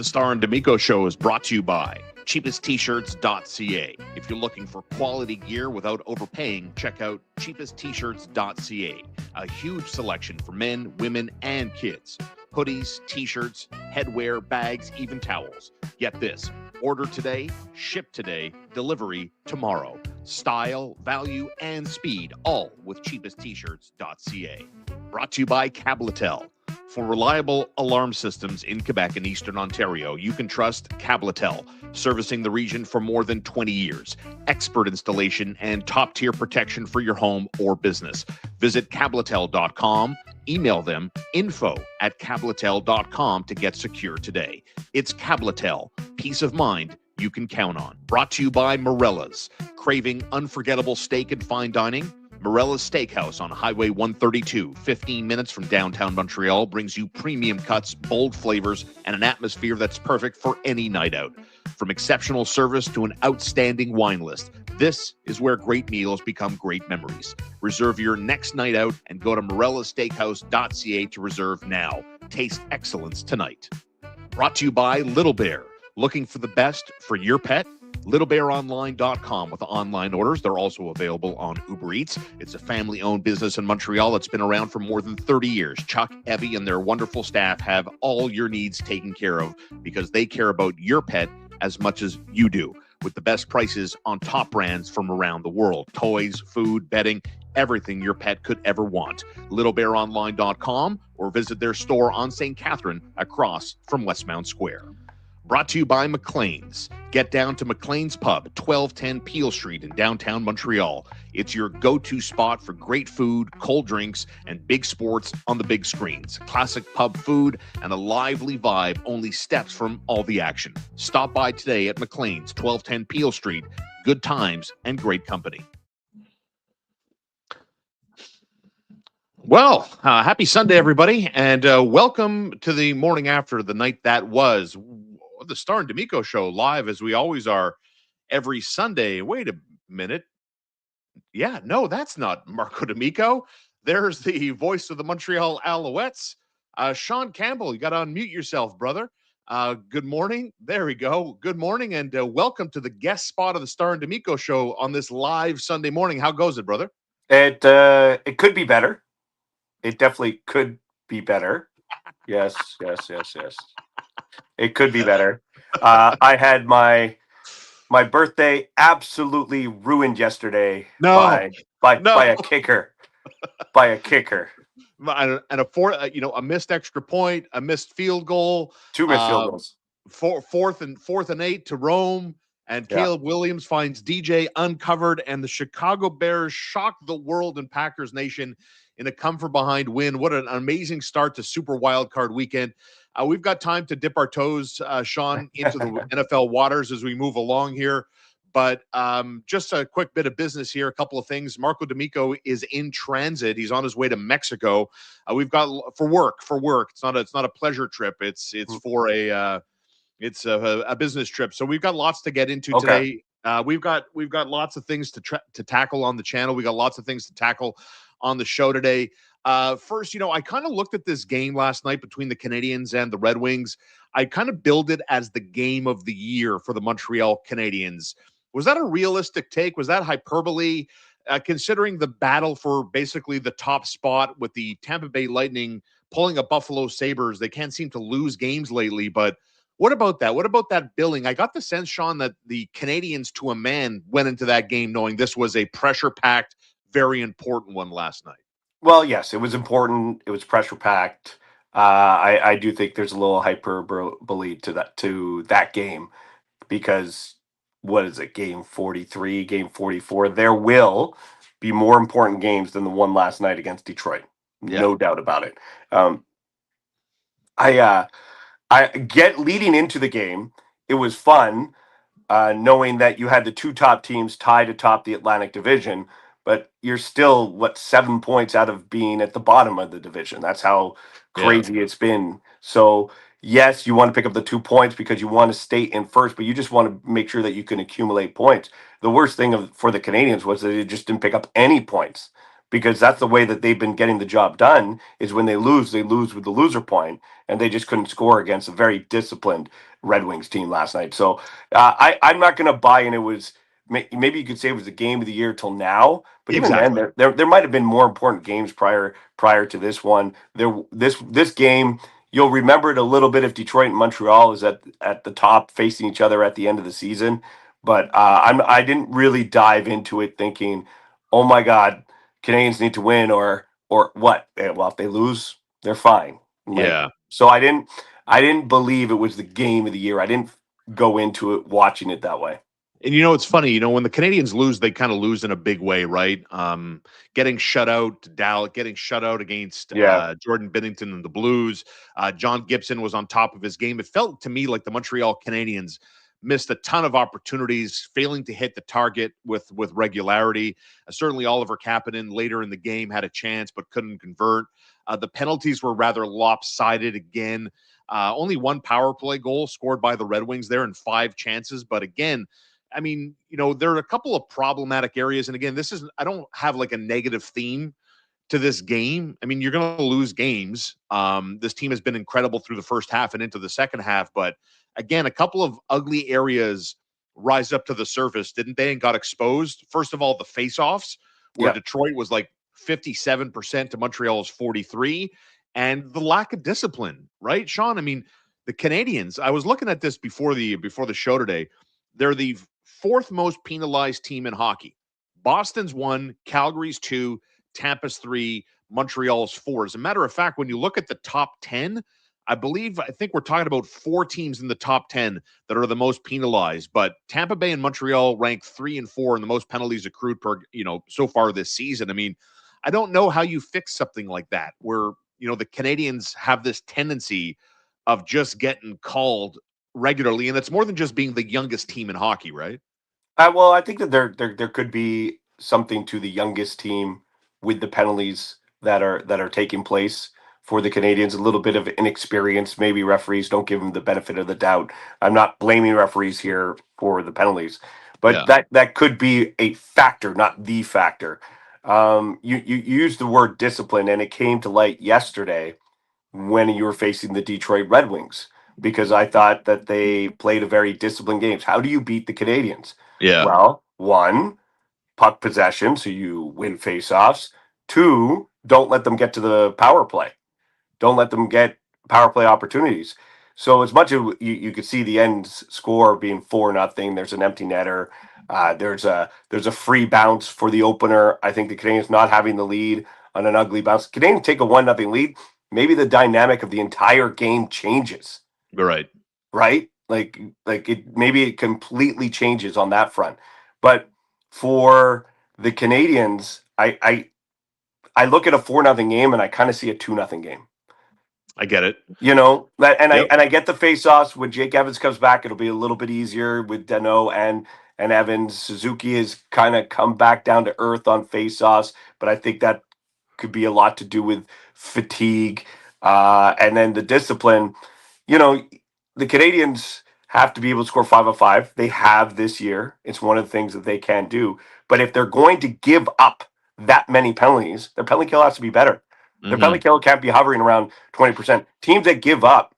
The Star and D'Amico Show is brought to you by cheapesttshirts.ca. If you're looking for quality gear without overpaying, check out cheapesttshirts.ca. A huge selection for men, women, and kids. Hoodies, t-shirts, headwear, bags, even towels. Get this. Order today, ship today, delivery tomorrow. Style, value, and speed, all with cheapesttshirts.ca. Brought to you by Cabletel. For reliable alarm systems in Quebec and Eastern Ontario, you can trust Cabletel, servicing the region for more than 20 years. Expert installation and top-tier protection for your home or business. Visit cabletel.com. Email them info@cabletel.com to get secure today. It's Cabletel. Peace of mind you can count on. Brought to you by Morella's. Craving unforgettable steak and fine dining? Morella's Steakhouse on Highway 132, 15 minutes from downtown Montreal, brings you premium cuts, bold flavors, and an atmosphere that's perfect for any night out. From exceptional service to an outstanding wine list, this is where great meals become great memories. Reserve your next night out and go to morellasteakhouse.ca to reserve now. Taste excellence tonight. Brought to you by Little Bear. Looking for the best for your pet? LittleBearOnline.com with online orders. They're also available on Uber Eats. It's a family-owned business in Montreal that's been around for more than 30 years. Chuck, Evie, and their wonderful staff have all your needs taken care of because they care about your pet as much as you do, with the best prices on top brands from around the world. Toys, food, bedding, everything your pet could ever want. LittleBearOnline.com or visit their store on St. Catherine across from Westmount Square. Brought to you by McLean's. Get down to McLean's Pub, 1210 Peel Street in downtown Montreal. It's your go-to spot for great food, cold drinks, and big sports on the big screens. Classic pub food and a lively vibe only steps from all the action. Stop by today at McLean's, 1210 Peel Street. Good times and great company. Well, happy Sunday, everybody, and welcome to the morning after the night that was. The Star and D'Amico Show live as we always are every Sunday. Wait a minute. Yeah, no, that's not Marco D'Amico. There's the voice of the Montreal Alouettes. Sean Campbell, you got to unmute yourself, brother. Good morning. There we go. Good morning and welcome to the guest spot of the Star and D'Amico Show on this live Sunday morning. How goes it, brother? It could be better. It definitely could be better. Yes. It could be better. I had my birthday absolutely ruined yesterday by a kicker. By a kicker. And a missed extra point, a missed field goal, 2 missed field goals. Fourth and 8 to Rome, and Caleb Williams finds DJ uncovered, and the Chicago Bears shock the world and Packers Nation in a come-from-behind win. What an amazing start to Super Wildcard Weekend. We've got time to dip our toes, Sean, into the NFL waters as we move along here. But just a quick bit of business here, a couple of things. Marco D'Amico is in transit. He's on his way to Mexico. We've got for work. It's not a pleasure trip. It's for a business trip. So we've got lots to get into today. We've got lots of things to tackle on the channel. We got lots of things to tackle on the show today. First, I kind of looked at this game last night between the Canadiens and the Red Wings. I kind of billed it as the game of the year for the Montreal Canadiens. Was that a realistic take? Was that hyperbole? Considering the battle for basically the top spot with the Tampa Bay Lightning pulling a Buffalo Sabres, they can't seem to lose games lately. But what about that? What about that billing? I got the sense, Sean, that the Canadiens to a man went into that game knowing this was a pressure-packed, very important one last night. Well, yes, it was important. It was pressure-packed. I do think there's a little hyperbole to that game because what is it, game 43, game 44? There will be more important games than the one last night against Detroit. No doubt about it. I get leading into the game, it was fun knowing that you had the two top teams tied atop the Atlantic Division, but you're still, 7 points out of being at the bottom of the division. That's how crazy it's been. So, yes, you want to pick up the 2 points because you want to stay in first, but you just want to make sure that you can accumulate points. The worst thing for the Canadiens was that they just didn't pick up any points because that's the way that they've been getting the job done. Is when they lose with the loser point, and they just couldn't score against a very disciplined Red Wings team last night. So I'm not going to buy in. It was maybe you could say it was the game of the year till now, but even then, Exactly. there might have been more important games prior to this one. This game. You'll remember it a little bit if Detroit and Montreal is at the top facing each other at the end of the season. But I didn't really dive into it thinking, oh my God, Canadians need to win or what? Well, if they lose, they're fine. Yeah. So I didn't believe it was the game of the year. I didn't go into it watching it that way. And it's funny, when the Canadians lose, they kind of lose in a big way, right? Getting shut out, getting shut out against Yeah. Jordan Binnington and the Blues. John Gibson was on top of his game. It felt to me like the Montreal Canadiens missed a ton of opportunities, failing to hit the target with regularity. Certainly Oliver Kapanen later in the game had a chance but couldn't convert. The penalties were rather lopsided again. Only one power play goal scored by the Red Wings there in 5 chances. But again, I mean, there are a couple of problematic areas. And again, I don't have like a negative theme to this game. I mean, you're going to lose games. This team has been incredible through the first half and into the second half. But again, a couple of ugly areas rise up to the surface, didn't they? And got exposed. First of all, the faceoffs, where Yeah. Detroit was like 57% to Montreal's 43, and the lack of discipline, right, Sean? I mean, the Canadiens, I was looking at this before the show today. They're the 4th most penalized team in hockey. Boston's 1, Calgary's 2, Tampa's 3, Montreal's 4. As a matter of fact, when you look at the top 10, I think we're talking about 4 teams in the top 10 that are the most penalized. But Tampa Bay and Montreal rank 3 and 4 in the most penalties accrued per, so far this season. I mean, I don't know how you fix something like that, where, the Canadians have this tendency of just getting called regularly. And it's more than just being the youngest team in hockey, right? Well, I think that there could be something to the youngest team with the penalties that are taking place for the Canadians. A little bit of inexperience, maybe referees don't give them the benefit of the doubt. I'm not blaming referees here for the penalties, but Yeah. that could be a factor, not the factor. You used the word discipline, and it came to light yesterday when you were facing the Detroit Red Wings, because I thought that they played a very disciplined games. How do you beat the Canadians? Yeah. Well, 1, puck possession, so you win faceoffs. 2, don't let them get to the power play. Don't let them get power play opportunities. So as much as you could see the end score being 4-0, there's an empty netter. There's a free bounce for the opener. I think the Canadians not having the lead on an ugly bounce. Canadians take a 1-0 lead. Maybe the dynamic of the entire game changes. Right. Right? Like it completely changes on that front. But for the Canadians, I look at a 4-0 game and I kind of see a 2-0 game. I get it. I get the face-offs. When Jake Evans comes back, it'll be a little bit easier with Danault and Evans. Suzuki has kind of come back down to earth on face-offs, but I think that could be a lot to do with fatigue, and then the discipline. The Canadians have to be able to score 5-on-5. They have this year. It's one of the things that they can do. But if they're going to give up that many penalties, their penalty kill has to be better. Their penalty kill can't be hovering around 20%. Teams that give up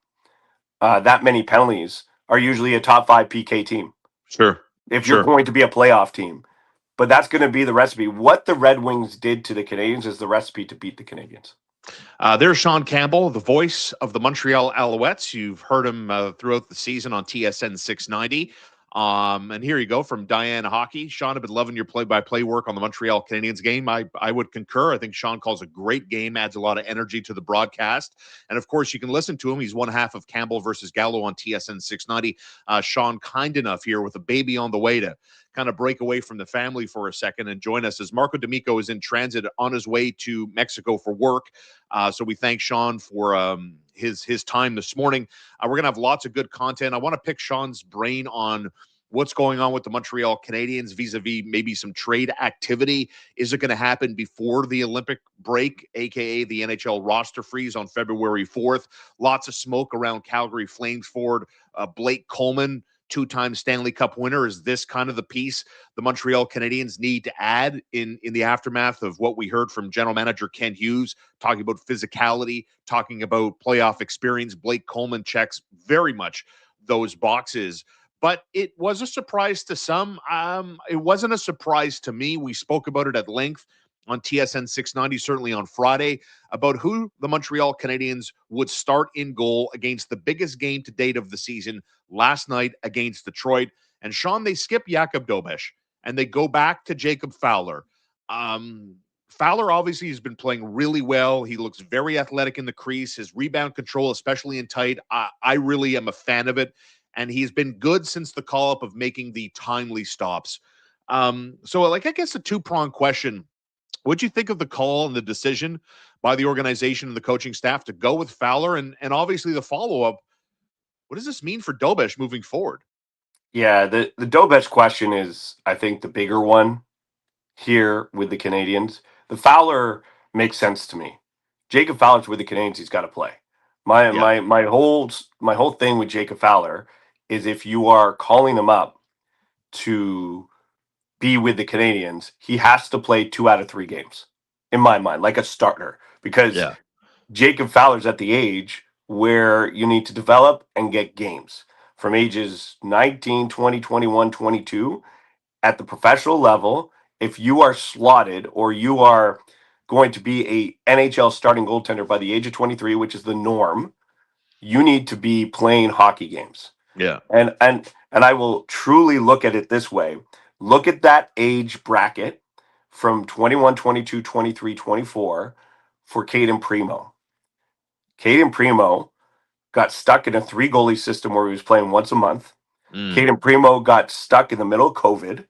that many penalties are usually a top 5 PK team. Sure. If you're going to be a playoff team. But that's going to be the recipe. What the Red Wings did to the Canadiens is the recipe to beat the Canadiens. There's Sean Campbell, the voice of the Montreal Alouettes. You've heard him throughout the season on TSN 690. And here you go from Diane Hockey. Sean, I've been loving your play-by-play work on the Montreal Canadiens game. I would concur. I think Sean calls a great game, adds a lot of energy to the broadcast. And, of course, you can listen to him. He's one half of Campbell versus Gallo on TSN 690. Sean, kind enough here with a baby on the way to kind of break away from the family for a second and join us as Marco D'Amico is in transit on his way to Mexico for work. So we thank Sean for his time this morning. We're going to have lots of good content. I want to pick Sean's brain on what's going on with the Montreal Canadiens vis-a-vis maybe some trade activity. Is it going to happen before the Olympic break, a.k.a. the NHL roster freeze on February 4th? Lots of smoke around Calgary Flames forward Blake Coleman two-time Stanley Cup winner. Is this kind of the piece the Montreal Canadiens need to add in the aftermath of what we heard from general manager Ken Hughes, talking about physicality, talking about playoff experience? Blake Coleman checks very much those boxes. But it was a surprise to some. It wasn't a surprise to me. We spoke about it at length on TSN 690, certainly on Friday, about who the Montreal Canadiens would start in goal against the biggest game to date of the season last night against Detroit. And Sean, they skip Jakub Dobeš and they go back to Jacob Fowler. Fowler obviously has been playing really well. He looks very athletic in the crease. His rebound control, especially in tight, I really am a fan of it. And he's been good since the call-up of making the timely stops. So I guess a two-pronged question. What'd you think of the call and the decision by the organization and the coaching staff to go with Fowler? And obviously the follow-up, what does this mean for Dobeš moving forward? Yeah, the Dobeš question is, I think, the bigger one here with the Canadiens. The Fowler makes sense to me. Jacob Fowler's with the Canadiens, he's got to play. My whole thing with Jacob Fowler is if you are calling him up to be with the Canadiens, he has to play 2 out of 3 games, in my mind, like a starter. Because Jacob Fowler's at the age where you need to develop and get games. From ages 19, 20, 21, 22, at the professional level, if you are slotted or you are going to be a NHL starting goaltender by the age of 23, which is the norm, you need to be playing hockey games. Yeah. And I will truly look at it this way. Look at that age bracket from 21, 22, 23, 24 for Caden Primo. Caden Primo got stuck in a 3-goalie system where he was playing once a month. Caden Primo got stuck in the middle of COVID.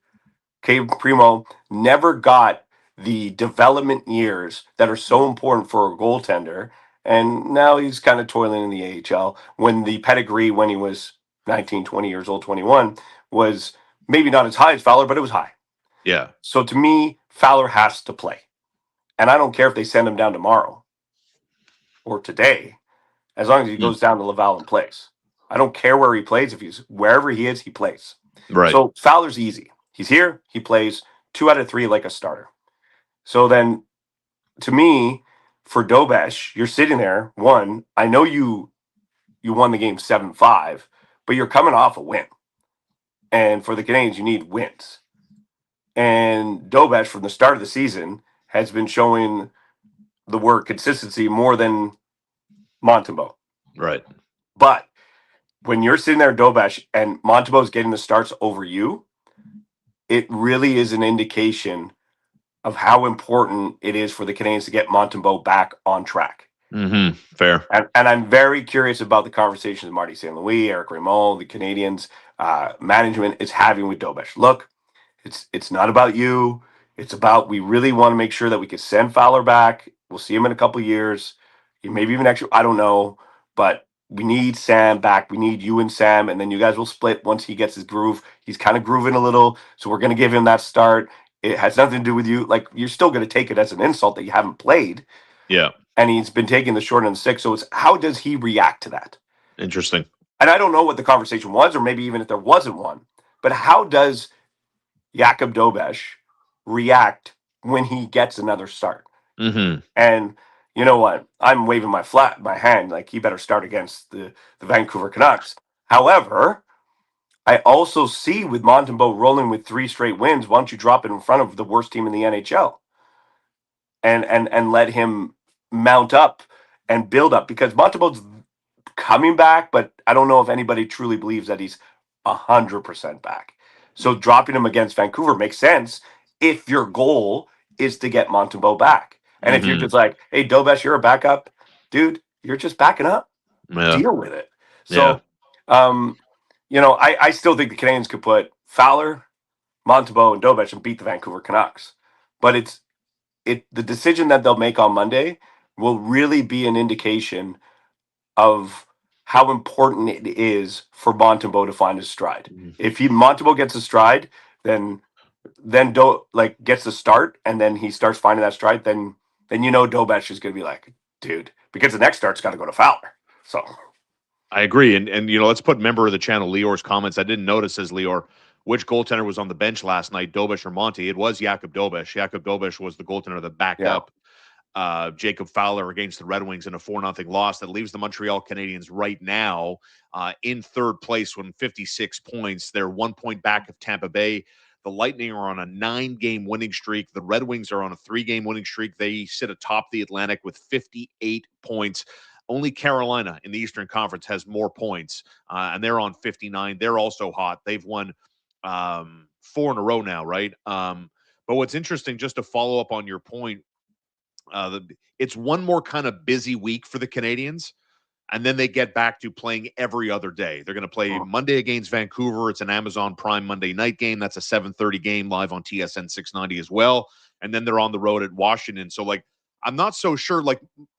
Caden Primo never got the development years that are so important for a goaltender. And now he's kind of toiling in the AHL when the pedigree when he was 19, 20 years old, 21, was maybe not as high as Fowler, but it was high. Yeah. So to me, Fowler has to play. And I don't care if they send him down tomorrow or today, as long as he goes down to Laval and plays. I don't care where he plays. If he's wherever he is, he plays. Right. So Fowler's easy. He's here. He plays 2 out of 3 like a starter. So then, to me, for Dobeš, you're sitting there. One, I know you won the game 7-5, but you're coming off a win. And for the Canadiens, you need wins. And Dobeš, from the start of the season, has been showing the word consistency more than Montembeault. Right. But when you're sitting there, Dobeš, and Montembeault's getting the starts over you, it really is an indication of how important it is for the Canadiens to get Montembeault back on track. Mm-hmm. Fair. And I'm very curious about the conversations Marty St. Louis, Eric Raymond, the Canadiens management is having with Dobeš. Look, it's not about you. It's about, we really want to make sure that we can send Fowler back. We'll see him in a couple of years, maybe even next year. I don't know, but we need Sam back. We need you and Sam, and then you guys will split once he gets his groove. He's kind of grooving a little, so we're going to give him that start. It has nothing to do with you. Like, you're still going to take it as an insult that you haven't played. Yeah. And he's been taking the short end of the stick. So it's, how does he react to that? Interesting. And I don't know what the conversation was, or maybe even if there wasn't one, but how does Jakub Dobeš react when he gets another start? Mm-hmm. And you know what? I'm waving my hand like he better start against the Vancouver Canucks. However, I also see with Montembeault rolling with 3 straight wins, why don't you drop it in front of the worst team in the NHL and let him mount up and build up? Because Montembeault's coming back, but I don't know if anybody truly believes that he's 100% back. So dropping him against Vancouver makes sense if your goal is to get Montembeault back. And if you're just like, hey, Dobeš, you're a backup, dude, you're just backing up. Yeah. Deal with it. So, I still think the Canadiens could put Fowler, Montembeault, and Dobeš and beat the Vancouver Canucks. But the decision that they'll make on Monday will really be an indication of how important it is for Montembeault to find his stride. Mm-hmm. If Montembeault gets a stride, then gets the start, and then he starts finding that stride, then Dobeš is going to be like, dude, because the next start's got to go to Fowler. So I agree. And let's put member of the channel Lior's comments. I didn't notice, says Lior, which goaltender was on the bench last night, Dobish or Monty. It was Jakub Dobish. Jakub Dobish was the goaltender that backed Yeah. up Jacob Fowler against the Red Wings in a 4-0 loss. That leaves the Montreal Canadiens right now in third place with 56 points. They're 1 point back of Tampa Bay. The Lightning are on a 9-game winning streak. The Red Wings are on a 3-game winning streak. They sit atop the Atlantic with 58 points. Only Carolina in the Eastern Conference has more points, and they're on 59. They're also hot. They've won 4 in a row now, right? But what's interesting, just to follow up on your point, it's one more kind of busy week for the Canadiens, and then they get back to playing every other day. They're going to play Monday against Vancouver. It's an Amazon Prime Monday night game. That's a 7:30 game live on TSN 690 as well. And then they're on the road at Washington. So, I'm not so sure.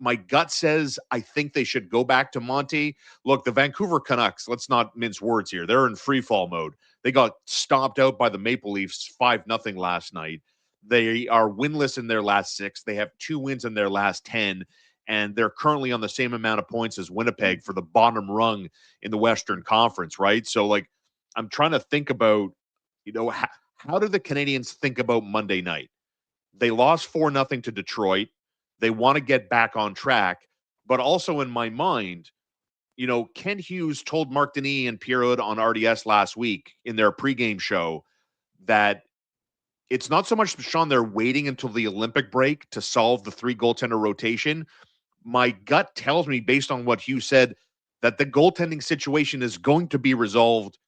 My gut says I think they should go back to Monty. Look, the Vancouver Canucks, let's not mince words here. They're in free fall mode. They got stomped out by the Maple Leafs 5-0 last night. They are winless in their last 6. They have 2 wins in their last 10, and they're currently on the same amount of points as Winnipeg for the bottom rung in the Western Conference, right? So, I'm trying to think about, how do the Canadiens think about Monday night? They lost 4-0 to Detroit. They want to get back on track. But also in my mind, Ken Hughes told Mark Denis and Pierre Hood on RDS last week in their pregame show that it's not so much, Sean, they're waiting until the Olympic break to solve the 3 goaltender rotation. My gut tells me, based on what Hughes said, that the goaltending situation is going to be resolved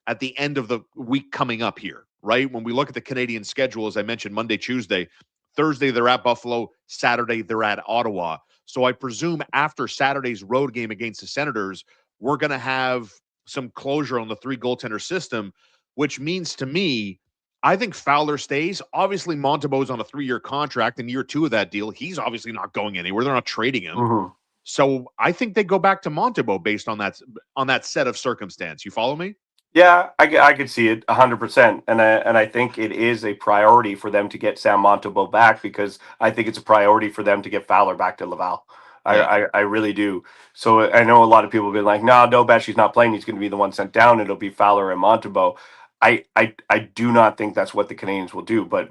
at the end of the week coming up here, right? When we look at the Canadian schedule, as I mentioned, Monday, Tuesday, Thursday, they're at Buffalo. Saturday, they're at Ottawa. So I presume after Saturday's road game against the Senators, we're going to have some closure on the 3 goaltender system, which means to me, I think Fowler stays. Obviously, Montembeault's on a 3-year contract. In year 2 of that deal, he's obviously not going anywhere. They're not trading him. Mm-hmm. So I think they go back to Montembeault based on that set of circumstance. You follow me? Yeah, I could see it 100%, and I think it is a priority for them to get Sam Montembeault back, because I think it's a priority for them to get Fowler back to Laval. I really do. So I know a lot of people have been like, "No, Dobesh, he's not playing. He's going to be the one sent down. It'll be Fowler and Montembeault." I do not think that's what the Canadiens will do. But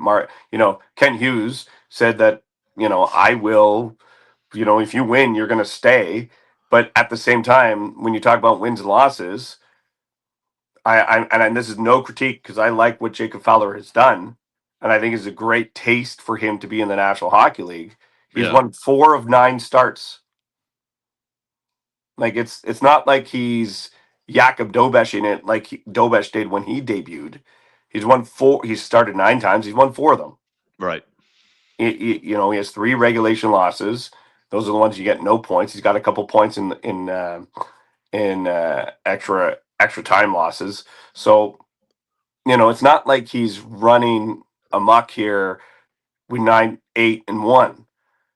Ken Hughes said that I will. If you win, you're going to stay. But at the same time, when you talk about wins and losses. And this is no critique, because I like what Jacob Fowler has done, and I think it's a great taste for him to be in the National Hockey League. He's won 4 of 9 starts. It's not like he's Jakub Dobesh in it like Dobesh did when he debuted. He's won 4. He's started 9 times. He's won 4 of them. Right. He has 3 regulation losses. Those are the ones you get no points. He's got a couple points in extra time losses. So, it's not like he's running amok here with 9-8-1.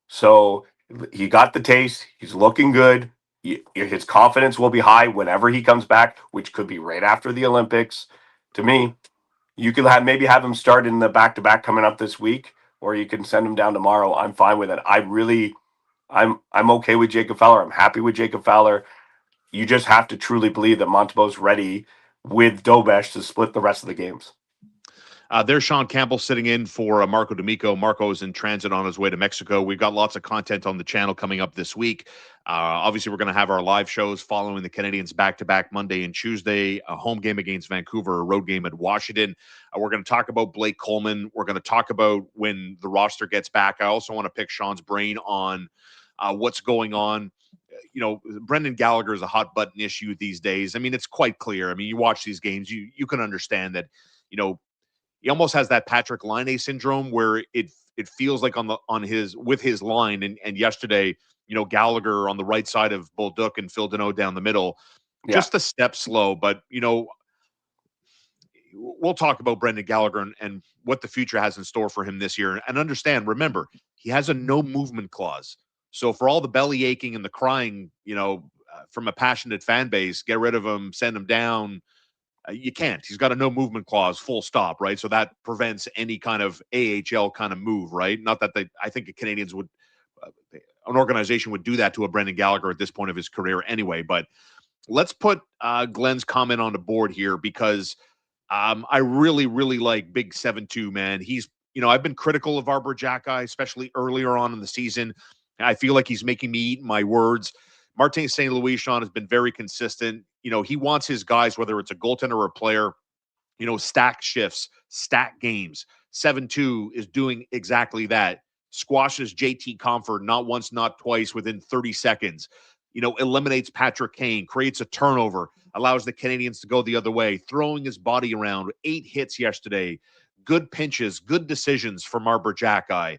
So he got the taste. He's looking good. His confidence will be high whenever he comes back, which could be right after the Olympics. To me, you can maybe have him start in the back-to-back coming up this week, or you can send him down tomorrow. I'm fine with it. I'm okay with Jacob Fowler. I'm happy with Jacob Fowler. You just have to truly believe that Montembeault's ready with Dobesh to split the rest of the games. There's Sean Campbell sitting in for Marco D'Amico. Marco is in transit on his way to Mexico. We've got lots of content on the channel coming up this week. Obviously, we're going to have our live shows following the Canadiens back-to-back Monday and Tuesday, a home game against Vancouver, a road game at Washington. We're going to talk about Blake Coleman. We're going to talk about when the roster gets back. I also want to pick Sean's brain on what's going on. Brendan Gallagher is a hot button issue these days. I mean, it's quite clear. I mean, you watch these games, you can understand that, he almost has that Patrick Laine syndrome where it feels like with his line. And yesterday, Gallagher on the right side of Bolduc and Phil Deneau down the middle, just a step slow. But, we'll talk about Brendan Gallagher and what the future has in store for him this year. And remember, he has a no movement clause. So for all the belly aching and the crying, from a passionate fan base, get rid of him, send him down. You can't. He's got a no movement clause, full stop, right? So that prevents any kind of AHL kind of move, right? Not that I think the Canadiens would, an organization would do that to a Brendan Gallagher at this point of his career anyway. But let's put Glenn's comment on the board here because I really, really like Big 7-2, man. He's, I've been critical of Arber Xhekaj, especially earlier on in the season. I feel like he's making me eat my words. Martin St. Louis, Sean, has been very consistent. He wants his guys, whether it's a goaltender or a player, stack shifts, stack games. 7-2 is doing exactly that. Squashes JT Comfort not once, not twice within 30 seconds. Eliminates Patrick Kane, creates a turnover, allows the Canadiens to go the other way, throwing his body around. 8 hits yesterday. Good pinches, good decisions from Arber Xhekaj.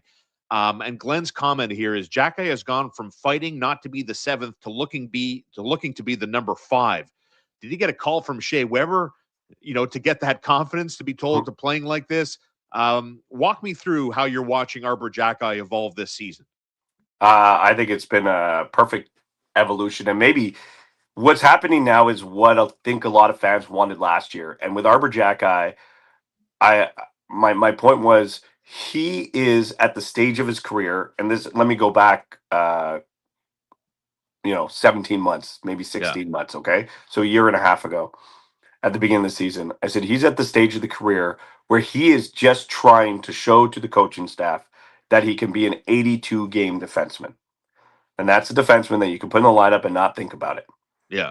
And Glenn's comment here is Xhekaj has gone from fighting not to be the 7th to looking to be the number 5. Did he get a call from Shea Weber, to get that confidence to be told to playing like this? Walk me through how you're watching Arber Xhekaj evolve this season. I think it's been a perfect evolution, and maybe what's happening now is what I think a lot of fans wanted last year. And with Arber Xhekaj, my point was he is at the stage of his career, and this, let me go back 17 months, maybe 16 months, okay? So a year and a half ago at the beginning of the season, I said he's at the stage of the career where he is just trying to show to the coaching staff that he can be an 82-game defenseman. And that's a defenseman that you can put in the lineup and not think about it. Yeah.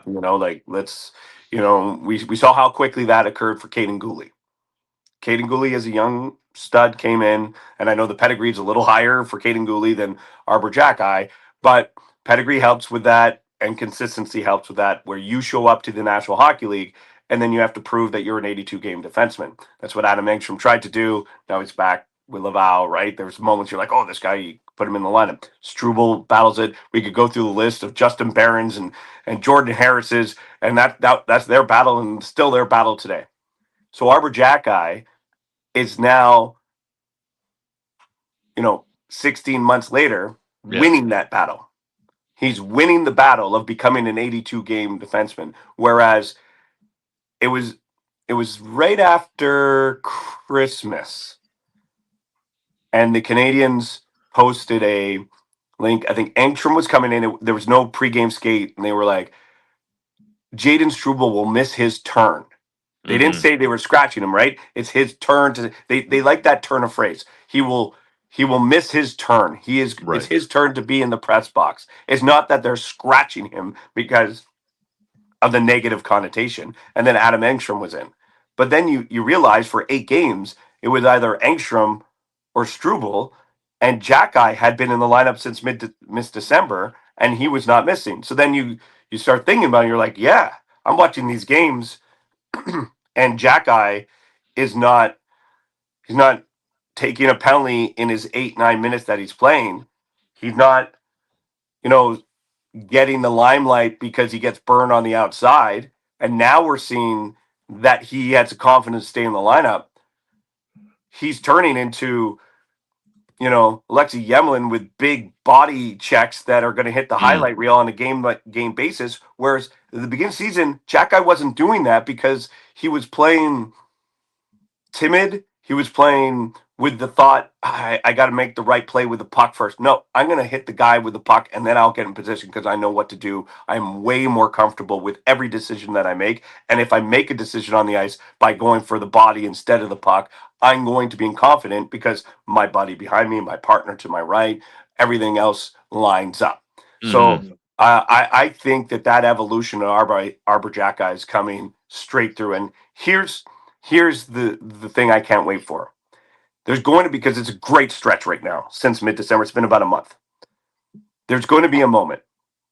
Let's, we saw how quickly that occurred for Caden Gooley. Caden Gooley, as a young stud, came in, and I know the pedigree's a little higher for Caden Gooley than Arber Xhekaj, but pedigree helps with that, and consistency helps with that, where you show up to the National Hockey League, and then you have to prove that you're an 82-game defenseman. That's what Adam Engstrom tried to do. Now he's back with Laval, right? There's moments you're like, oh, this guy, you put him in the lineup. Struble battles it. We could go through the list of Justin Barron's and Jordan Harris's, and that's their battle, and still their battle today. So Arber Xhekaj is now, 16 months later, winning that battle. He's winning the battle of becoming an 82-game defenseman. Whereas it was right after Christmas, and the Canadiens posted a link. I think Engstrom was coming in. There was no pregame skate, and they were like, Jaden Struble will miss his turn. They didn't say they were scratching him, right? It's his turn to. They like that turn of phrase. He will miss his turn. It's his turn to be in the press box. It's not that they're scratching him because of the negative connotation. And then Adam Engstrom was in, but then you realize for 8 games it was either Engstrom or Struble, and Xhekaj had been in the lineup since mid-December, and he was not missing. So then you start thinking about it. You're like, yeah, I'm watching these games. And Xhekaj he's not taking a penalty in his 8-9 minutes that he's playing. He's not, getting the limelight because he gets burned on the outside. And now we're seeing that he has the confidence to stay in the lineup. He's turning into, Alexei Yemlin with big body checks that are going to hit the highlight reel on a game basis. Whereas at the beginning of the season, Xhekaj wasn't doing that because he was playing timid. He was playing with the thought, I got to make the right play with the puck first. No, I'm going to hit the guy with the puck, and then I'll get in position because I know what to do. I'm way more comfortable with every decision that I make. And if I make a decision on the ice by going for the body instead of the puck, I'm going to be confident because my buddy behind me, my partner to my right, everything else lines up. So I think that evolution of Arber Xhekaj is coming straight through. And here's the thing I can't wait for. There's going to be, because it's a great stretch right now since mid-December. It's been about a month. There's going to be a moment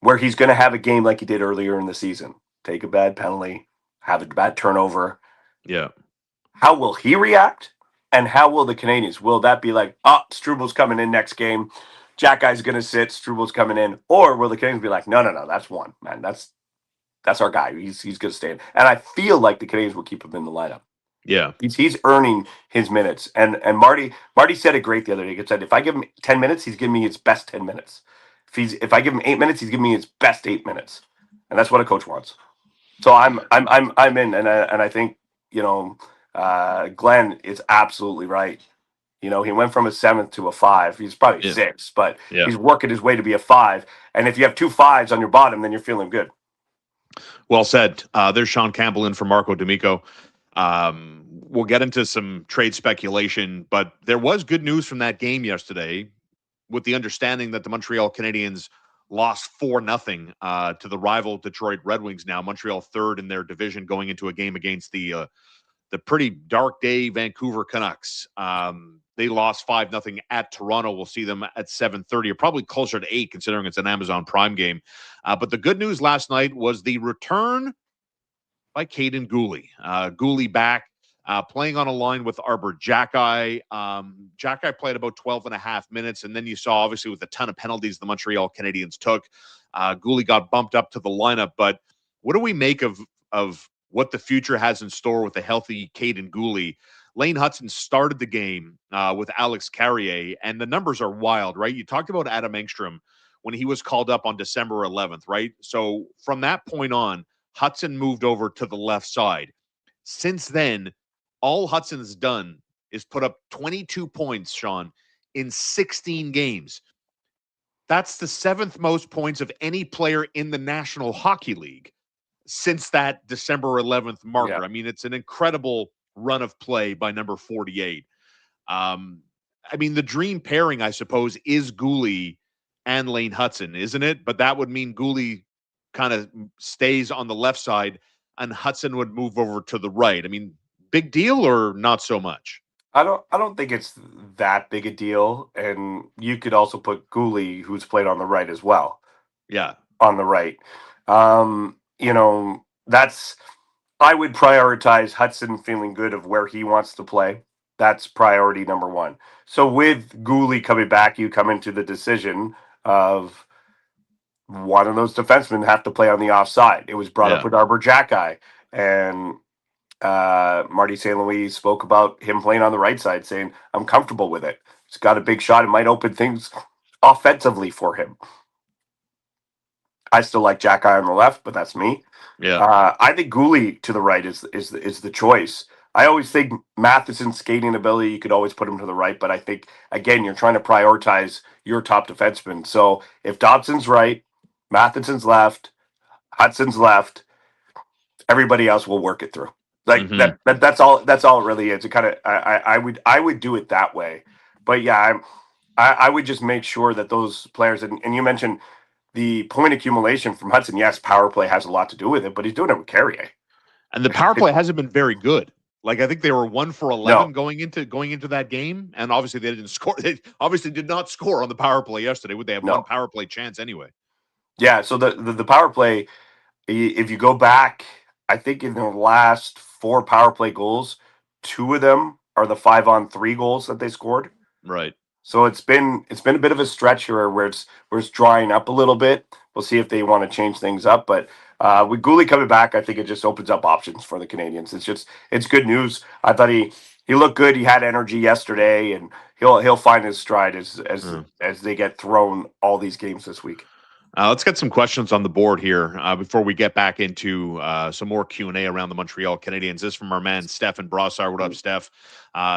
where he's going to have a game like he did earlier in the season. Take a bad penalty, have a bad turnover. Yeah. How will he react? And how will the Canadiens? Will that be like, Struble's coming in next game. Xhekaj's going to sit. Struble's coming in. Or will the Canadiens be like, no, that's one, man. That's our guy. He's going to stay in. And I feel like the Canadiens will keep him in the lineup. Yeah, he's earning his minutes, and Marty said it great the other day. He said, if I give him 10 minutes, he's giving me his best 10 minutes. If I give him 8 minutes, he's giving me his best 8 minutes, and that's what a coach wants. So I'm in, and I think Glenn is absolutely right. He went from a 7th to a 5. He's probably 6, but he's working his way to be a 5. And if you have 2 5s on your bottom, then you're feeling good. Well said. There's Sean Campbell in for Marco D'Amico. We'll get into some trade speculation, but there was good news from that game yesterday, with the understanding that the Montreal Canadiens lost 4-0 to the rival Detroit Red Wings. Now Montreal third in their division, going into a game against the pretty dark day Vancouver Canucks. They lost 5-0 at Toronto. We'll see them at 7:30, or probably closer to 8, considering it's an Amazon Prime game. But the good news last night was the return by Kaiden Guhle. Guhle back, playing on a line with Arber Xhekaj. Xhekaj played about 12 and a half minutes, and then you saw, obviously, with a ton of penalties the Montreal Canadiens took, Guhle got bumped up to the lineup. But what do we make of what the future has in store with a healthy Kaiden Guhle? Lane Hutson started the game with Alex Carrier, and the numbers are wild, right? You talked about Adam Engstrom when he was called up on December 11th, right? So from that point on, Hutson moved over to the left side. Since then, all Hudson's done is put up 22 points, Sean, in 16 games. That's the 7th most points of any player in the National Hockey League since that December 11th marker. Yeah. I mean, it's an incredible run of play by number 48. I mean, the dream pairing, I suppose, is Guhle and Lane Hutson, isn't it? But that would mean Guhle kind of stays on the left side and Hutson would move over to the right. I mean, big deal or not so much? I don't think it's that big a deal. And you could also put Guhle, who's played on the right as well. Yeah. On the right. I would prioritize Hutson feeling good of where he wants to play. That's priority number one. So with Guhle coming back, you come into the decision of one of those defensemen have to play on the offside. It was brought up with Arber Xhekaj, and Marty St. Louis spoke about him playing on the right side, saying, I'm comfortable with it. He's got a big shot. It might open things offensively for him. I still like Xhekaj on the left, but that's me. Yeah. I think Guhle to the right is the choice. I always think Matheson's skating ability, you could always put him to the right, but I think, again, you're trying to prioritize your top defenseman. So if Dobson's right, Matheson's left, Hudson's left, everybody else will work it through. Like that's all it really is. It kind of I would do it that way. But yeah, I would just make sure that those players, and you mentioned the point accumulation from Hutson. Yes, power play has a lot to do with it, but he's doing it with Carrier. And the power play hasn't been very good. Like, I think they were 1 for 11 going into that game, and obviously they didn't score. They obviously did not score on the power play yesterday. Would they have one power play chance anyway? Yeah. So the power play, if you go back, I think in the last 4 power play goals, 2 of them are the 5-on-3 goals that they scored. Right. So it's been a bit of a stretch here where it's drying up a little bit. We'll see if they want to change things up, but with Guhle coming back, I think it just opens up options for the Canadiens. It's good news. I thought he looked good. He had energy yesterday, and he'll find his stride as they get thrown all these games this week. Let's get some questions on the board here before we get back into some more Q&A around the Montreal Canadiens. This is from our man, Steph in Brossard. What up, Steph?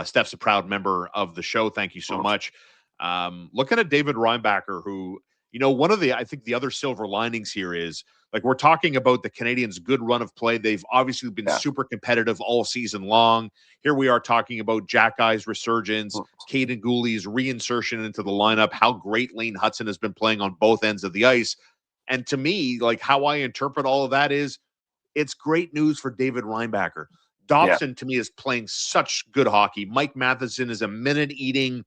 Steph's a proud member of the show. Thank you so much. Looking at David Reinbacher, who, one of I think the other silver linings here is, like, we're talking about the Canadiens' good run of play. They've obviously been super competitive all season long. Here we are talking about Xhekaj's resurgence, Kaiden Guhle's reinsertion into the lineup, how great Lane Hutson has been playing on both ends of the ice. And to me, like, how I interpret all of that is, it's great news for David Reinbacher. Dobson, to me, is playing such good hockey. Mike Matheson is a minute-eating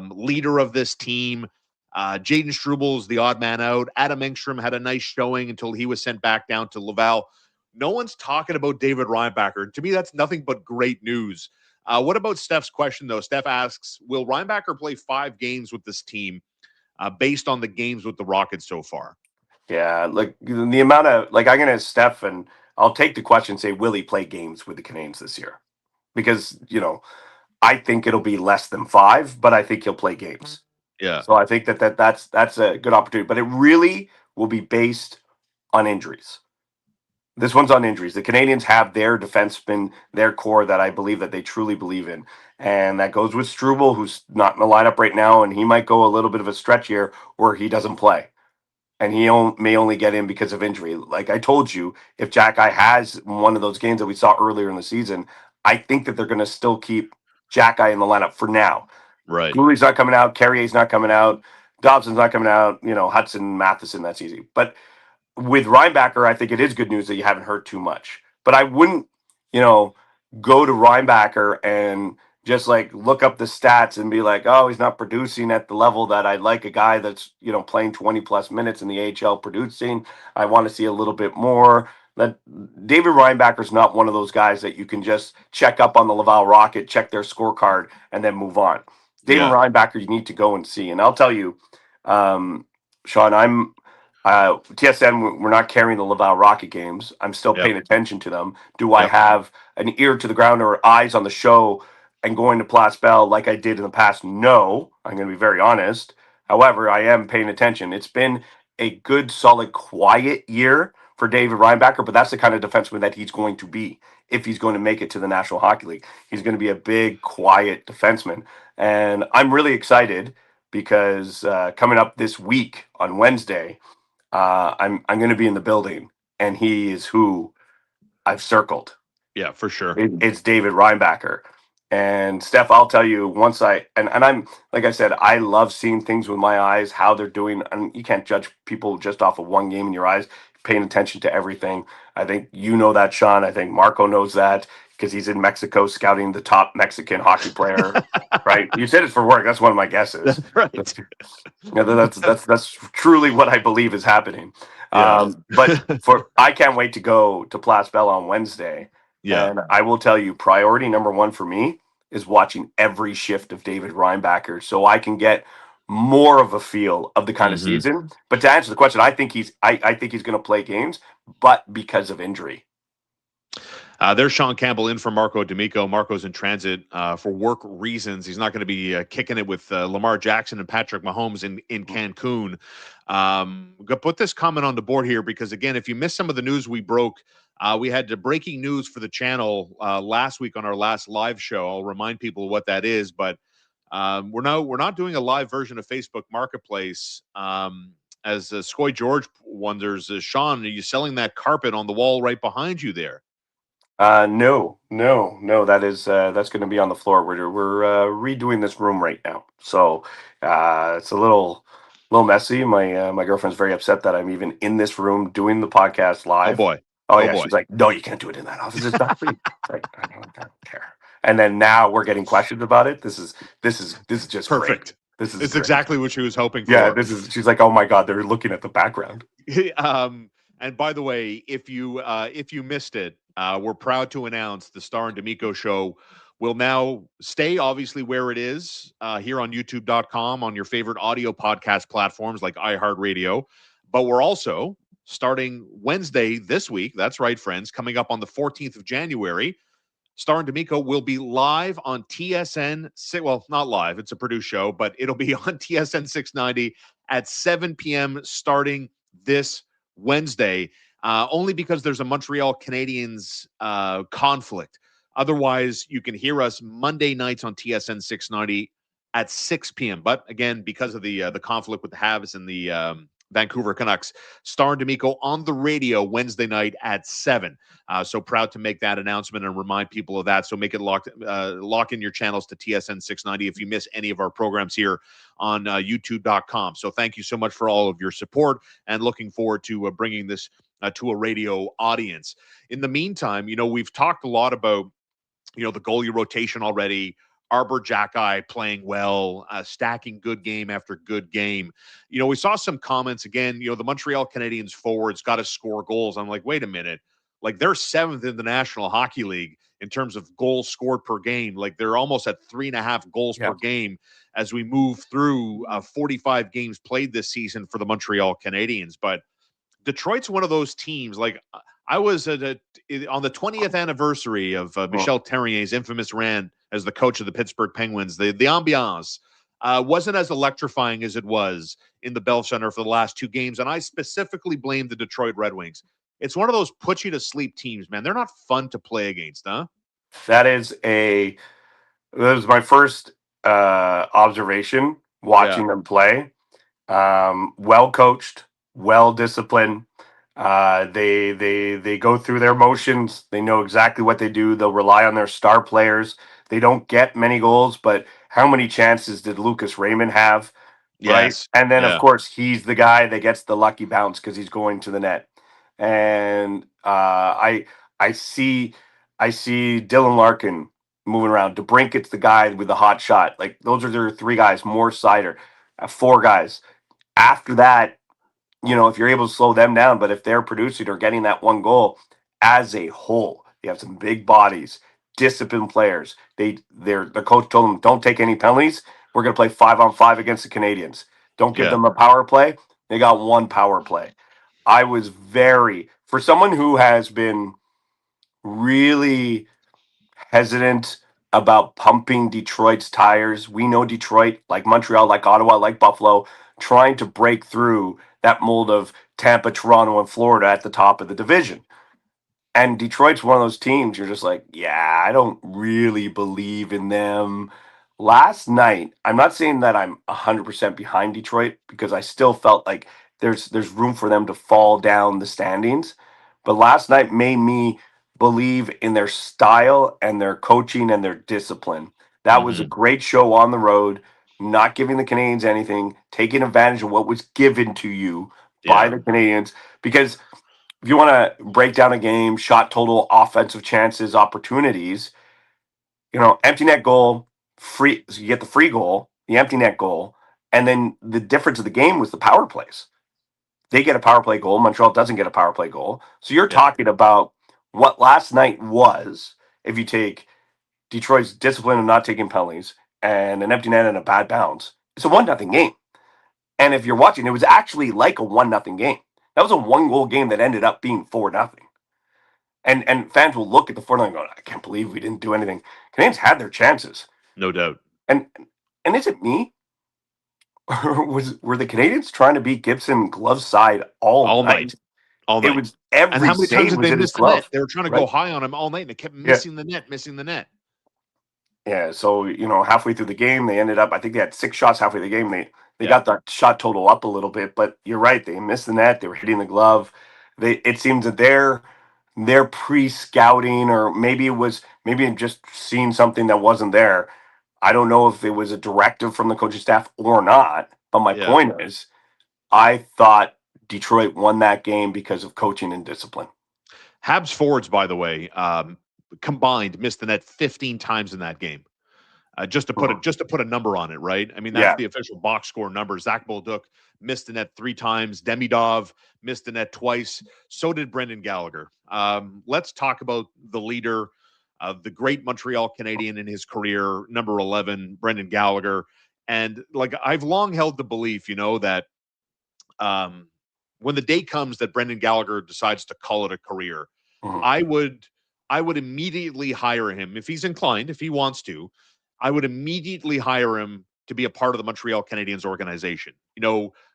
leader of this team. Jaden Struble is the odd man out. Adam Engstrom had a nice showing until he was sent back down to Laval. No one's talking about David Reinbacher. To me, that's nothing but great news. What about Steph's question, though? Steph asks, will Reinbacher play 5 games with this team based on the games with the Rockets so far? Yeah, like the amount of, like, I'm going to Steph, and I'll take the question and say, will he play games with the Canadiens this year? Because, I think it'll be less than 5, but I think he'll play games. Yeah. So I think that's a good opportunity, but it really will be based on injuries. This one's on injuries. The Canadiens have their defensemen, their core that I believe that they truly believe in, and that goes with Struble, who's not in the lineup right now, and he might go a little bit of a stretch here where he doesn't play. and he may only get in because of injury. Like I told you, if Xhekaj has one of those games that we saw earlier in the season, I think that they're going to still keep Xhekaj in the lineup for now. Right. Goulie's not coming out. Carrier's not coming out. Dobson's not coming out. Hutson, Matheson, that's easy. But with Reinbacher, I think it is good news that you haven't heard too much. But I wouldn't, go to Reinbacher and just like look up the stats and be like, oh, he's not producing at the level that I'd like a guy that's, playing 20 plus minutes in the AHL producing. I want to see a little bit more. That David Reinbacher's not one of those guys that you can just check up on the Laval Rocket, check their scorecard, and then move on. David Reinbacher, you need to go and see. And I'll tell you, Sean, I'm TSN, we're not carrying the Laval Rocket games. I'm still paying attention to them. Do I have an ear to the ground or eyes on the show and going to Place Bell like I did in the past? No, I'm going to be very honest. However, I am paying attention. It's been a good, solid, quiet year for David Reinbacher, but that's the kind of defenseman that he's going to be if he's going to make it to the National Hockey League. He's going to be a big, quiet defenseman. And I'm really excited because coming up this week on Wednesday, I'm going to be in the building, and he is who I've circled. Yeah, for sure. It's David Reinbacher. And Steph, I'll tell you, once and I'm, like I said, I love seeing things with my eyes, how they're doing. And you can't judge people just off of one game in your eyes, paying attention to everything. I think you know that, Sean. I think Marco knows that because he's in Mexico scouting the top Mexican hockey player, right? You said it for work. That's one of my guesses. Right. That's truly what I believe is happening. Yeah. But I can't wait to go to Place Bell on Wednesday. Yeah. And I will tell you, priority number one for me is watching every shift of David Reinbacher so I can get more of a feel of the kind of season. But to answer the question, I think he's going to play games, but because of injury. There's Sean Campbell in for Marco D'Amico. Marco's in transit for work reasons. He's not going to be kicking it with Lamar Jackson and Patrick Mahomes in Cancun. Put this comment on the board here because, again, if you missed some of the news we broke, we had breaking news for the channel last week on our last live show. I'll remind people what that is, but we're not doing a live version of Facebook Marketplace. As Skoy George wonders, Sean, are you selling that carpet on the wall right behind you there? No. That's going to be on the floor. We're redoing this room right now, so it's a little messy. My girlfriend's very upset that I'm even in this room doing the podcast live. Oh boy! Yeah, she's like, no, you can't do it in that office. It's not free. Like, I don't care. And then now we're getting questions about it. This is just perfect. Great. It's great. Exactly what she was hoping for. Yeah, she's like, oh my God, they're looking at the background. And by the way, if you missed it, we're proud to announce the Star and D'Amico show will now stay obviously where it is here on youtube.com on your favorite audio podcast platforms like iHeartRadio. But we're also starting Wednesday this week. That's right, friends. Coming up on the 14th of January, Star and D'Amico will be live on TSN. Well, not live. It's a produced show, but it'll be on TSN 690 at 7 p.m. starting this Wednesday, only because there's a Montreal Canadiens conflict. Otherwise, you can hear us Monday nights on TSN 690 at 6 p.m. But again, because of the conflict with the Habs and the Vancouver Canucks, Star and D'Amico on the radio Wednesday night at 7. So proud to make that announcement and remind people of that. So make it lock in your channels to TSN 690 if you miss any of our programs here on youtube.com. So thank you so much for all of your support and looking forward to bringing this to a radio audience. In the meantime, we've talked a lot about, the goalie rotation already. Arber Xhekaj playing well, stacking good game after good game. We saw some comments again, the Montreal Canadiens forwards got to score goals. I'm like, wait a minute. Like, they're 7th in the National Hockey League in terms of goals scored per game. Like, they're almost at 3.5 goals per game as we move through 45 games played this season for the Montreal Canadiens. But Detroit's one of those teams. Like, I was on the 20th anniversary of Michel Terrier's infamous run as the coach of the Pittsburgh Penguins. The ambiance wasn't as electrifying as it was in the Bell Center for the last 2 games, and I specifically blame the Detroit Red Wings. It's one of those put-you-to-sleep teams, man. They're not fun to play against, huh? That was my first observation watching them play. Well coached, well disciplined. They go through their motions. They know exactly what they do. They'll rely on their star players. They don't get many goals, but how many chances did Lucas Raymond have? Right, Yes. and then of Yeah. course he's the guy that gets the lucky bounce because he's going to the net. And I see I see Dylan Larkin moving around. DeBrinket's the guy with the hot shot. Like those are their three guys. More Sider, four guys. After that, if you're able to slow them down, but if they're producing or getting that one goal as a whole, they have some big bodies, disciplined players. The coach told them don't take any penalties. We're going to play 5-on-5 against the Canadiens. Don't give Yeah. them a power play. They got one power play. I was for someone who has been really hesitant about pumping Detroit's tires. We know Detroit, like Montreal, like Ottawa, like Buffalo, trying to break through that mold of Tampa, Toronto, and Florida at the top of the division. And Detroit's one of those teams you're just like, yeah, I don't really believe in them. Last night, I'm not saying that I'm 100% behind Detroit because I still felt like there's room for them to fall down the standings. But last night made me believe in their style and their coaching and their discipline. That was a Hmm. great show on the road, not giving the Canadians anything, taking advantage of what was given to you by Yeah. the Canadians. Because if you want to break down a game, shot total, offensive chances, opportunities, empty net goal, free. So you get the free goal, the empty net goal, and then the difference of the game was the power plays. They get a power play goal. Montreal doesn't get a power play goal. So you're Yeah. talking about what last night was. If you take Detroit's discipline of not taking penalties and an empty net and a bad bounce, it's a 1-0 game. And if you're watching, it was actually like a 1-0 game. That was a 1-goal game that ended up being 4-0. And fans will look at the 4-0 and go, I can't believe we didn't do anything. Canadians had their chances. No doubt. And is it me? Or were the Canadians trying to beat Gibson glove side all All night. night? All It night. was And every how many times save did was they in his miss the net? glove, They were trying to go right? high on him all night, and they kept Yeah. missing the net, missing the net. Yeah. So, halfway through the game, they ended up, I think they had 6 shots halfway through the game. They Yeah. got that shot total up a little bit, but you're right. They missed the net. They were hitting the glove. It seems that they're pre-scouting, or maybe just seeing something that wasn't there. I don't know if it was a directive from the coaching staff or not, but my Yeah. point is I thought Detroit won that game because of coaching and discipline. Habs forwards, by the way, combined missed the net 15 times in that game. Just to put a number on it, right? I mean, that's Yeah. the official box score number. Zach Bolduc missed the net 3 times. Demidov missed the net twice. So did Brendan Gallagher. Let's talk about the leader of the great Montreal Canadien in his career, number 11, Brendan Gallagher. And like I've long held the belief, that um, when the day comes that Brendan Gallagher decides to call it a career, Mhm. I would I would immediately hire him if he's inclined, if he wants to. I would immediately hire him to be a part of the Montreal Canadiens organization.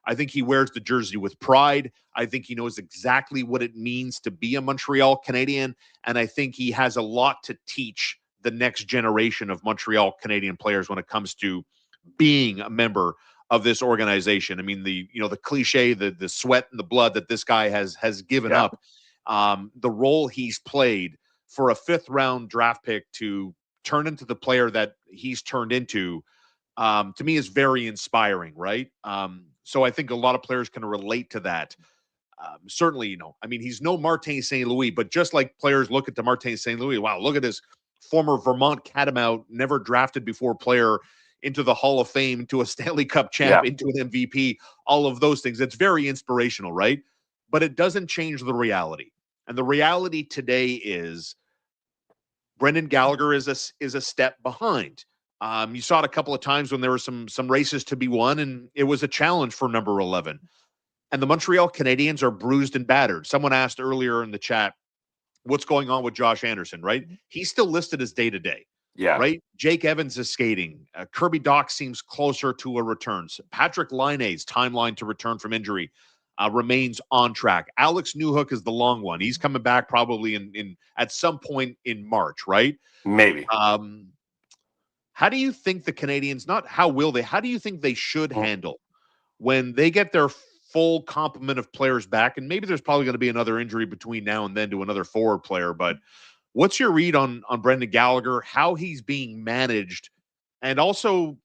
I think he wears the jersey with pride. I think he knows exactly what it means to be a Montreal Canadien, and I think he has a lot to teach the next generation of Montreal Canadian players when it comes to being a member of this organization. I mean, the cliche, the sweat and the blood that this guy has given Yeah. up, the role he's played for a 5th-round draft pick to turn into the player that he's turned into, to me is very inspiring, right? So I think a lot of players can relate to that. Certainly, I mean, he's no Martin St. Louis, but just like players look at the Martin St. Louis, wow, look at this former Vermont Catamount, never drafted before player into the Hall of Fame, into a Stanley Cup champ, Yeah. into an MVP, all of those things. It's very inspirational, right? But it doesn't change the reality. And the reality today is Brendan Gallagher is a step behind. You saw it a couple of times when there were some races to be won, and it was a challenge for number 11. And the Montreal Canadiens are bruised and battered. Someone asked earlier in the chat, what's going on with Josh Anderson, right? He's still listed as day-to-day, Yeah. right? Jake Evans is skating. Kirby Dach seems closer to a return. Patrick Laine's timeline to return from injury remains on track. Alex Newhook is the long one. He's coming back probably in at some point in March, right? Maybe. Um, how do you think the Canadiens, not how will they, how do you think they should handle when they get their full complement of players back, and maybe there's probably going to be another injury between now and then to another forward player, but what's your read on Brendan Gallagher, how he's being managed, and also,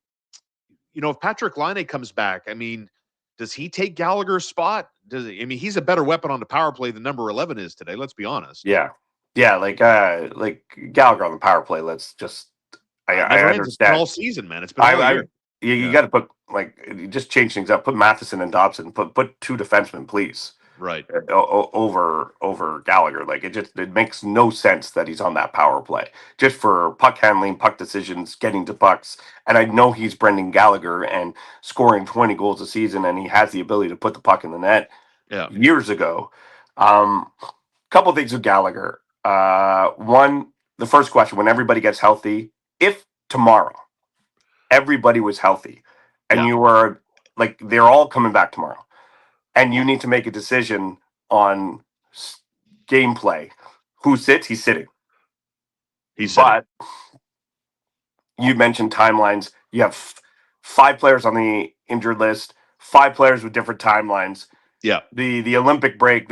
if Patrick Laine comes back, I mean, does he take Gallagher's spot? He's a better weapon on the power play than number 11 is today, let's be honest. Yeah. Yeah, like Gallagher on the power play, let's just I never ends. It's been understand. all season, man. It's been all year. You got to put you just change things up. Put Matheson and Dobson. Put two defensemen, please. Right. Over Gallagher. Like it makes no sense that he's on that power play just for puck handling, puck decisions, getting to pucks. And I know he's Brendan Gallagher and scoring 20 goals a season, and he has the ability to put the puck in the net. Yeah. Years ago, couple things with Gallagher. One, the first question: when everybody gets healthy, if tomorrow everybody was healthy, and you were like they're all coming back tomorrow, and you need to make a decision on gameplay, who sits? He's sitting. But you mentioned timelines. You have 5 players on the injured list, 5 players with different timelines. Yeah. The Olympic break,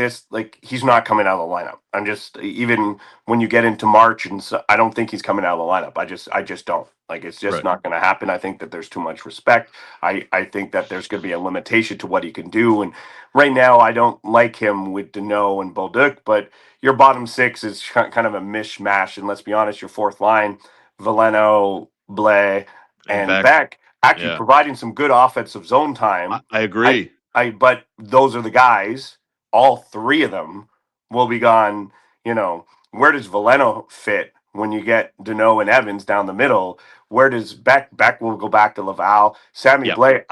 he's not coming out of the lineup. I'm just, even when you get into March, and so, I don't think he's coming out of the lineup. I just don't. Like, it's just not going to happen. I think that there's too much respect. I think that there's going to be a limitation to what he can do. And right now, I don't like him with Danault and Bolduc, but your bottom 6 is kind of a mishmash. And let's be honest, your fourth line, Veleno, Blais, and Beck actually providing some good offensive zone time. I agree. But those are the guys, all 3 of them will be gone. Where does Veleno fit when you get Danault and Evans down the middle? Where does Beck will go back to Laval. Sammy Blais,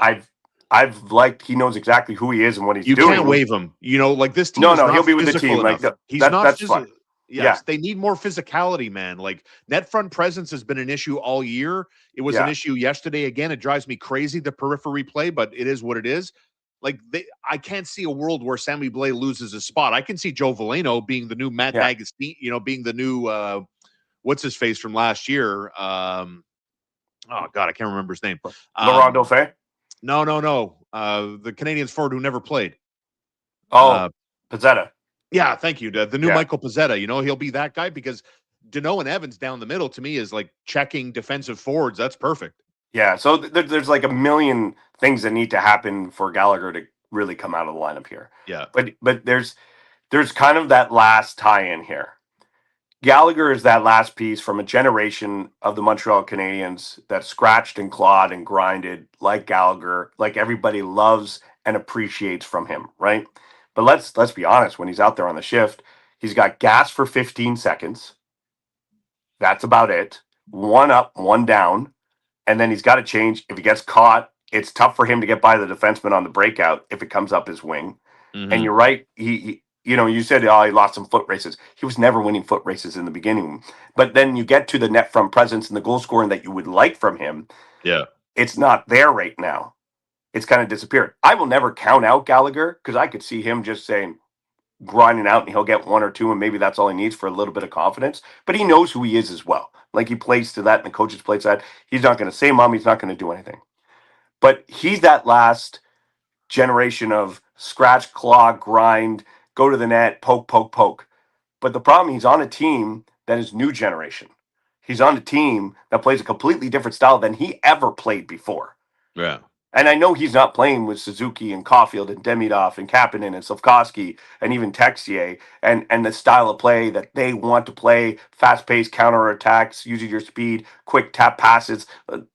I've liked, he knows exactly who he is and what he's doing. You can't waive him. Like this team. No, he'll be with the team. Enough. Like he's not that's physical. fine. Yes, they need more physicality, man. Like, net front presence has been an issue all year. It was an issue yesterday. Again, it drives me crazy, the periphery play, but it is what it is. Like, I can't see a world where Sammy Blais loses his spot. I can see Joe Veleno being the new Matt D'Agostino, being the new what's his face from last year. Oh God, I can't remember his name. Laurent Dauphin? No. The Canadiens forward who never played. Pizzetta. Yeah, thank you. The new Michael Pizzetta. He'll be that guy, because Danault and Evans down the middle, to me, is like checking defensive forwards. That's perfect. Yeah, so there's like a million things that need to happen for Gallagher to really come out of the lineup here. Yeah. But there's kind of that last tie-in here. Gallagher is that last piece from a generation of the Montreal Canadiens that scratched and clawed and grinded like Gallagher, like everybody loves and appreciates from him, right? But let's be honest, when he's out there on the shift, he's got gas for 15 seconds. That's about it. 1 up, 1 down. And then he's got to change. If he gets caught, it's tough for him to get by the defenseman on the breakout if it comes up his wing. Mm-hmm. And you're right. He you said, he lost some foot races. He was never winning foot races in the beginning. But then you get to the net front presence and the goal scoring that you would like from him. Yeah. It's not there right now. It's kind of disappeared. I will never count out Gallagher, because I could see him just saying, grinding out, and he'll get 1 or 2, and maybe that's all he needs for a little bit of confidence. But he knows who he is as well. Like, he plays to that, and the coaches play to that. He's not going to say mom. He's not going to do anything. But he's that last generation of scratch, claw, grind, go to the net, poke, poke, poke. But the problem, he's on a team that is new generation. He's on a team that plays a completely different style than he ever played before. Yeah. And I know he's not playing with Suzuki and Caulfield and Demidov and Kapanen and Slafkovsky and even Texier and the style of play that they want to play, fast-paced counterattacks, using your speed, quick tap passes.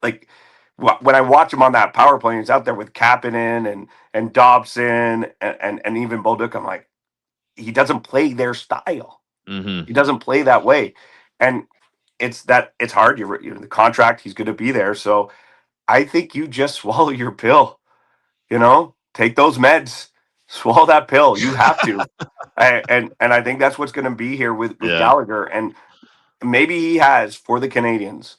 Like, when I watch him on that power play, he's out there with Kapanen and Dobson and even Bolduc, I'm like, he doesn't play their style. Mm-hmm. He doesn't play that way. And it's hard. You're the contract, he's going to be there. So I think you just swallow your pill, take those meds, swallow that pill. You have to. and I think that's what's going to be here with Gallagher. And maybe he has, for the Canadiens,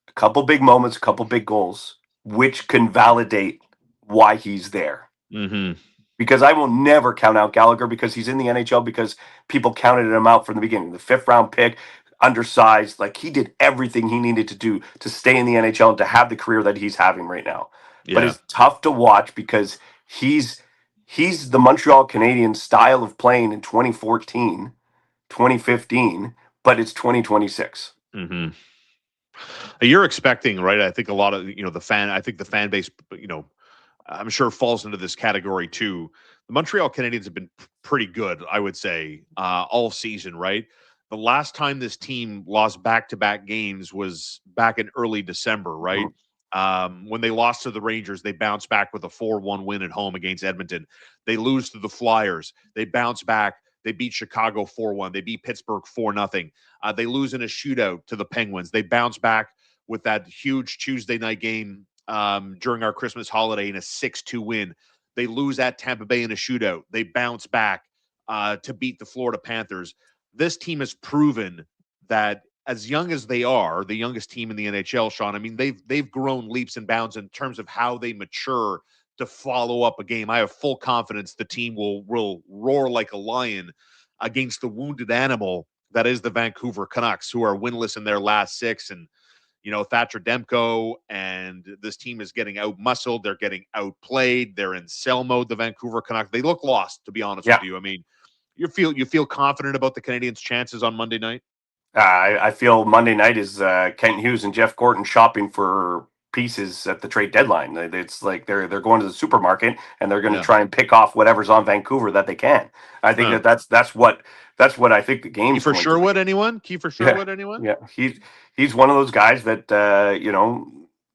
a couple big moments, a couple big goals, which can validate why he's there. Mm-hmm. Because I will never count out Gallagher, because he's in the NHL, because people counted him out from the beginning. The 5th round pick, undersized, like, he did everything he needed to do to stay in the NHL and to have the career that he's having right now. Yeah. But it's tough to watch, because he's he's the Montreal Canadiens style of playing in 2014, 2015, but it's 2026. Mm-hmm. You're expecting, right? I think a lot of I think the fan base, I'm sure falls into this category too. The Montreal Canadiens have been pretty good, I would say, all season, right? The last time this team lost back-to-back games was back in early December, right? When they lost to the Rangers, they bounced back with a 4-1 win at home against Edmonton. They lose to the Flyers. They bounce back. They beat Chicago 4-1. They beat Pittsburgh 4-0. They lose in a shootout to the Penguins. They bounce back with that huge Tuesday night game during our Christmas holiday in a 6-2 win. They lose at Tampa Bay in a shootout. They bounce back to beat the Florida Panthers. This team has proven that as young as they are, the youngest team in the NHL, Sean, I mean, they've grown leaps and bounds in terms of how they mature to follow up a game. I have full confidence the team will roar like a lion against the wounded animal that is the Vancouver Canucks, who are winless in their last 6. And Thatcher Demko and this team is getting out-muscled. They're getting outplayed. They're in sell mode, the Vancouver Canucks. They look lost, to be honest with you. I mean, you feel confident about the Canadiens' chances on Monday night? I feel Monday night is Kent Hughes and Jeff Gorton shopping for pieces at the trade deadline. It's like they're going to the supermarket and they're going to try and pick off whatever's on Vancouver that they can. I think that's what I think the game's Kiefer Sherwood, anyone? Kiefer Sherwood, anyone? Yeah, he's one of those guys that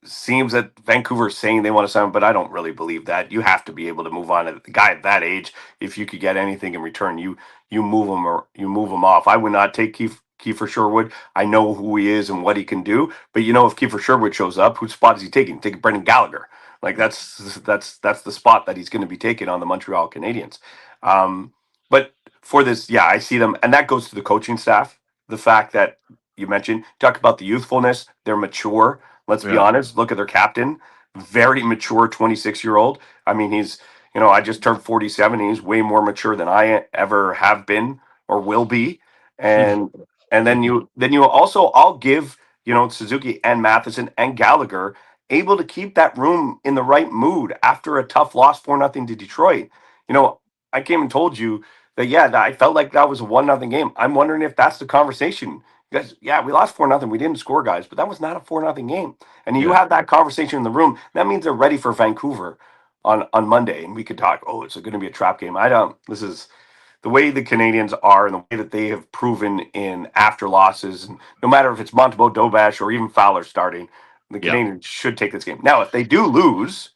seems that Vancouver is saying they want to sign him, but I don't really believe that. You have to be able to move on. A guy at that age, if you could get anything in return, you move him or you move him off. I would not take Kiefer Sherwood. I know who he is and what he can do, but if Kiefer Sherwood shows up, whose spot is he taking? Taking Brendan Gallagher. Like that's the spot that he's going to be taking on the Montreal Canadiens. But for this, I see them, and that goes to the coaching staff. The fact that you mentioned, talk about the youthfulness, they're mature. Let's be honest. Look at their captain, very mature 26-year-old. I mean, he's, I just turned 47. He's way more mature than I ever have been or will be. And then you also, I'll give, Suzuki and Matheson and Gallagher able to keep that room in the right mood after a tough loss 4-0 to Detroit. I came and told you that, I felt like that was a 1-0 game. I'm wondering if that's the conversation. Because, we lost 4-0. We didn't score, guys, but that was not a 4-0 game. And you have that conversation in the room. That means they're ready for Vancouver on Monday. And we could talk, it's going to be a trap game. This is the way the Canadiens are and the way that they have proven in after losses. And no matter if it's Montembeault, Dobash, or even Fowler starting, the Canadiens should take this game. Now, if they do lose,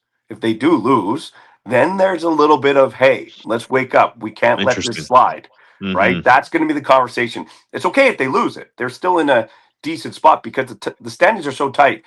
then there's a little bit of, hey, let's wake up. We can't let this slide. Right? That's going to be the conversation. It's okay if they lose it. They're still in a decent spot because the standings are so tight.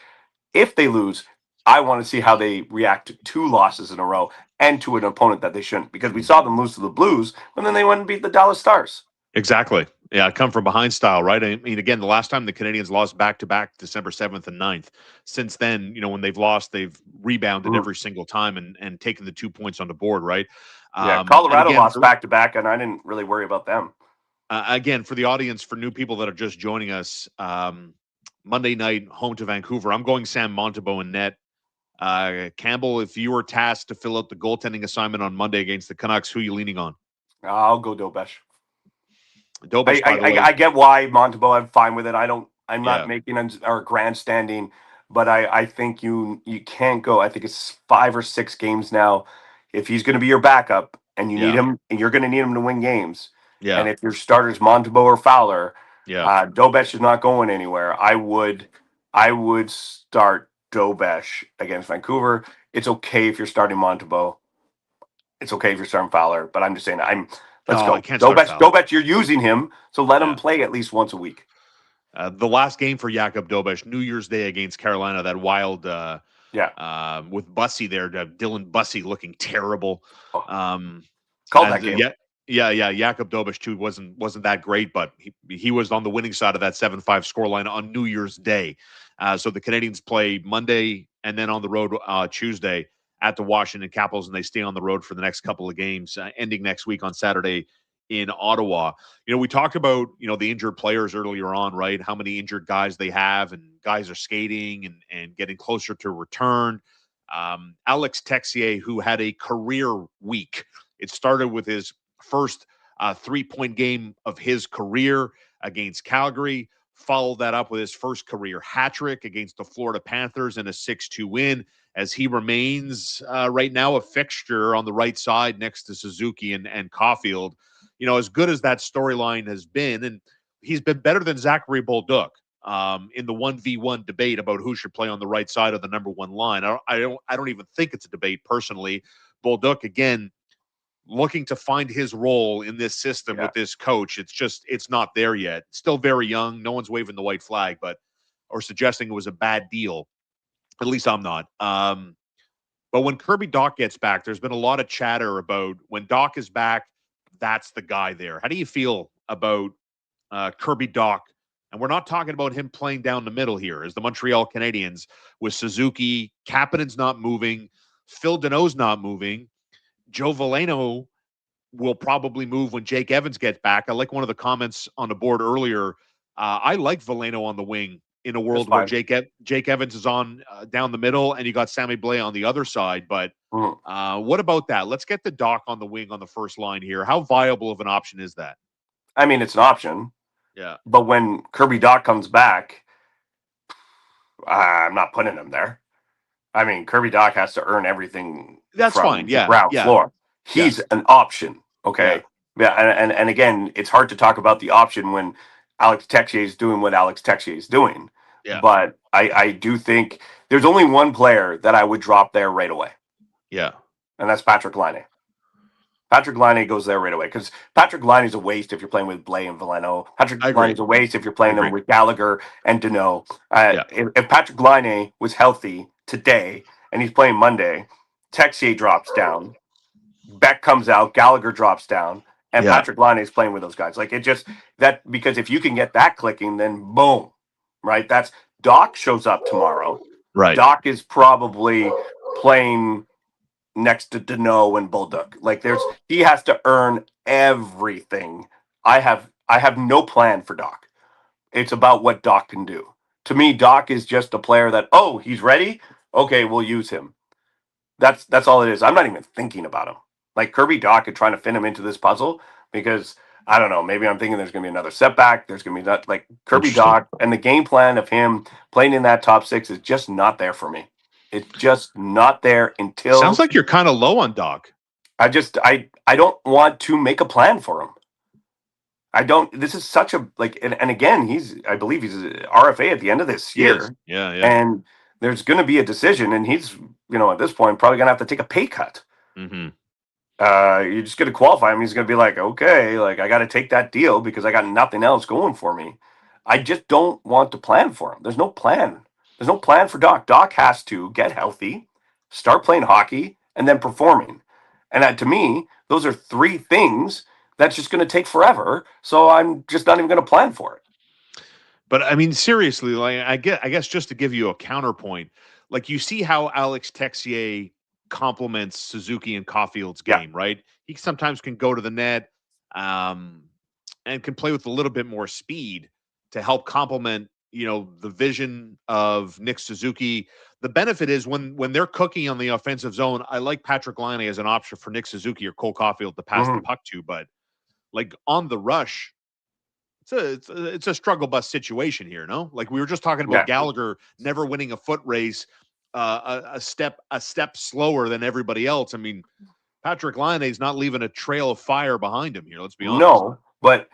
If they lose, I want to see how they react to 2 losses in a row and to an opponent that they shouldn't, because we saw them lose to the Blues and then they went and beat the Dallas Stars. Exactly. Yeah, come from behind style, right? I mean, again, the last time the Canadiens lost back-to-back, December 7th and 9th. Since then, when they've lost, they've rebounded every single time and taken the 2 points on the board, right? Colorado lost back-to-back, and I didn't really worry about them. Again, for the audience, for new people that are just joining us, Monday night, home to Vancouver, I'm going Sam Montembeault in net. Campbell, if you were tasked to fill out the goaltending assignment on Monday against the Canucks, who are you leaning on? I'll go Dobash. I get why Montembeault. I'm fine with it. I'm not making or grandstanding, but I think you can't go. I think it's 5 or 6 games now. If he's going to be your backup and you need him, and you're going to need him to win games. Yeah. And if your starter's Montembeault or Fowler, Dobash is not going anywhere. I would start Dobash against Vancouver. It's okay if you're starting Montembeault. It's okay if you're starting Fowler, but I'm just saying let's go. Dobash, you're using him, so let him play at least once a week. The last game for Jakub Dobash, New Year's Day against Carolina, that wild with Bussy there, Dylan Bussy looking terrible. Called that game. Jakub Dobash too wasn't that great, but he was on the winning side of that 7-5 scoreline on New Year's Day. So the Canadiens play Monday and then on the road Tuesday at the Washington Capitals, and they stay on the road for the next couple of games, ending next week on Saturday in Ottawa. We talked about, the injured players earlier on, right? How many injured guys they have, and guys are skating and getting closer to return. Alex Texier, who had a career week It started with his first 3-point game of his career against Calgary, followed that up with his first career hat trick against the Florida Panthers in a 6-2 win, as he remains right now a fixture on the right side next to Suzuki and Caulfield. As good as that storyline has been, and he's been better than Zachary Bolduc in the 1v1 debate about who should play on the right side of the number one line. I don't even think it's a debate personally. Bolduc, again, looking to find his role in this system with this coach. It's not there yet. Still very young. No one's waving the white flag, or suggesting it was a bad deal. At least I'm not. But when Kirby Dach gets back, there's been a lot of chatter about when Dach is back, that's the guy there. How do you feel about Kirby Dach? And we're not talking about him playing down the middle here as the Montreal Canadiens with Suzuki. Kapanen's not moving. Phil Deneau's not moving. Joe Veleno will probably move when Jake Evans gets back. I like one of the comments on the board earlier. I like Veleno on the wing in a world where Jake Evans is on down the middle and you got Sammy Blais on the other side. But what about that? Let's get the Dach on the wing on the first line here. How viable of an option is that? I mean, it's an option. Yeah. But when Kirby Dach comes back, I'm not putting him there. I mean, Kirby Dach has to earn everything. That's fine. Yeah. Ground floor. He's an option. Okay. Yeah. And again, it's hard to talk about the option when Alex Texier is doing what Alex Texier is doing. Yeah. But I do think there's only one player that I would drop there right away. Yeah. And that's Patrick Laine. Patrick Laine goes there right away because Patrick Laine is a waste if you're playing with Blais and Veleno. Patrick Laine is a waste if you're playing them with Gallagher and Deneau. If Patrick Laine was healthy today and he's playing Monday, Texier drops down, Beck comes out, Gallagher drops down, and Patrick Laine is playing with those guys. Like, it just that, because if you can get that clicking, then boom, right? That's Dach shows up tomorrow. Right. Dach is probably playing next to Deneau and Bolduc. Like, he has to earn everything. I have no plan for Dach. It's about what Dach can do. To me, Dach is just a player that, he's ready. Okay, we'll use him. That's all it is. I'm not even thinking about him. Like, Kirby Dach and trying to fit him into this puzzle because I don't know. Maybe I'm thinking there's going to be another setback. There's going to be that, like, Kirby Dach and the game plan of him playing in that top six is just not there for me. It's just not there until. Sounds like you're kind of low on Dach. I don't want to make a plan for him. I don't. This is such a and again, I believe he's an RFA at the end of this year. Yeah. And there's going to be a decision, and he's at this point probably going to have to take a pay cut. Mm-hmm. You're just going to qualify him. He's going to be like, okay, like I got to take that deal because I got nothing else going for me. I just don't want to plan for him. There's no plan. There's no plan for Dach. Dach has to get healthy, start playing hockey, and then performing. And to me, those are three things that's just going to take forever. So I'm just not even going to plan for it. But I mean, seriously, like I guess just to give you a counterpoint, like you see how Alex Texier complements Suzuki and Caulfield's game, right? He sometimes can go to the net and can play with a little bit more speed to help complement, the vision of Nick Suzuki. The benefit is when they're cooking on the offensive zone, I like Patrick Laine as an option for Nick Suzuki or Cole Caulfield to pass the puck to, but like on the rush, it's a struggle bus situation here, no? Like we were just talking about Gallagher never winning a foot race, a step slower than everybody else. I mean, Patrick Laine is not leaving a trail of fire behind him here. Let's be honest. No, but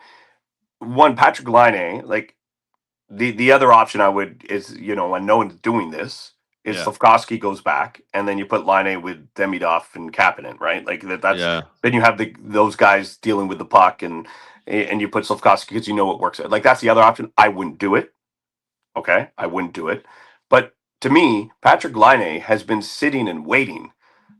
Patrick Laine, like the other option I would is when no one's doing this is Slafkovsky goes back, and then you put Laine with Demidov and Kapanen, right? Like that's then you have those guys dealing with the puck, and you put Slafkovsky because what works. Like that's the other option. I wouldn't do it. Okay, I wouldn't do it. But to me, Patrick Laine has been sitting and waiting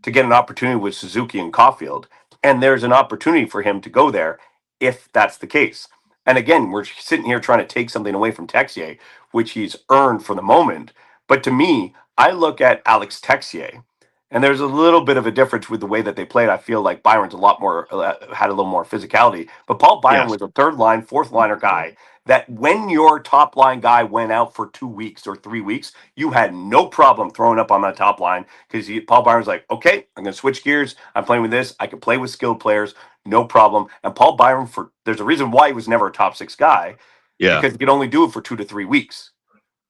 to get an opportunity with Suzuki and Caulfield, and there's an opportunity for him to go there if that's the case. And again, we're sitting here trying to take something away from Texier, which he's earned for the moment. But to me, I look at Alex Texier, and there's a little bit of a difference with the way that they played. I feel like Byron's a lot more had a little more physicality, but Paul Byron was a third line, fourth liner guy that when your top line guy went out for 2 weeks or 3 weeks, you had no problem throwing up on that top line because Paul Byron's like, okay, I'm going to switch gears. I'm playing with this. I can play with skilled players, no problem. And Paul Byron, there's a reason why he was never a top 6 guy, Yeah. because he could only do it for 2 to 3 weeks.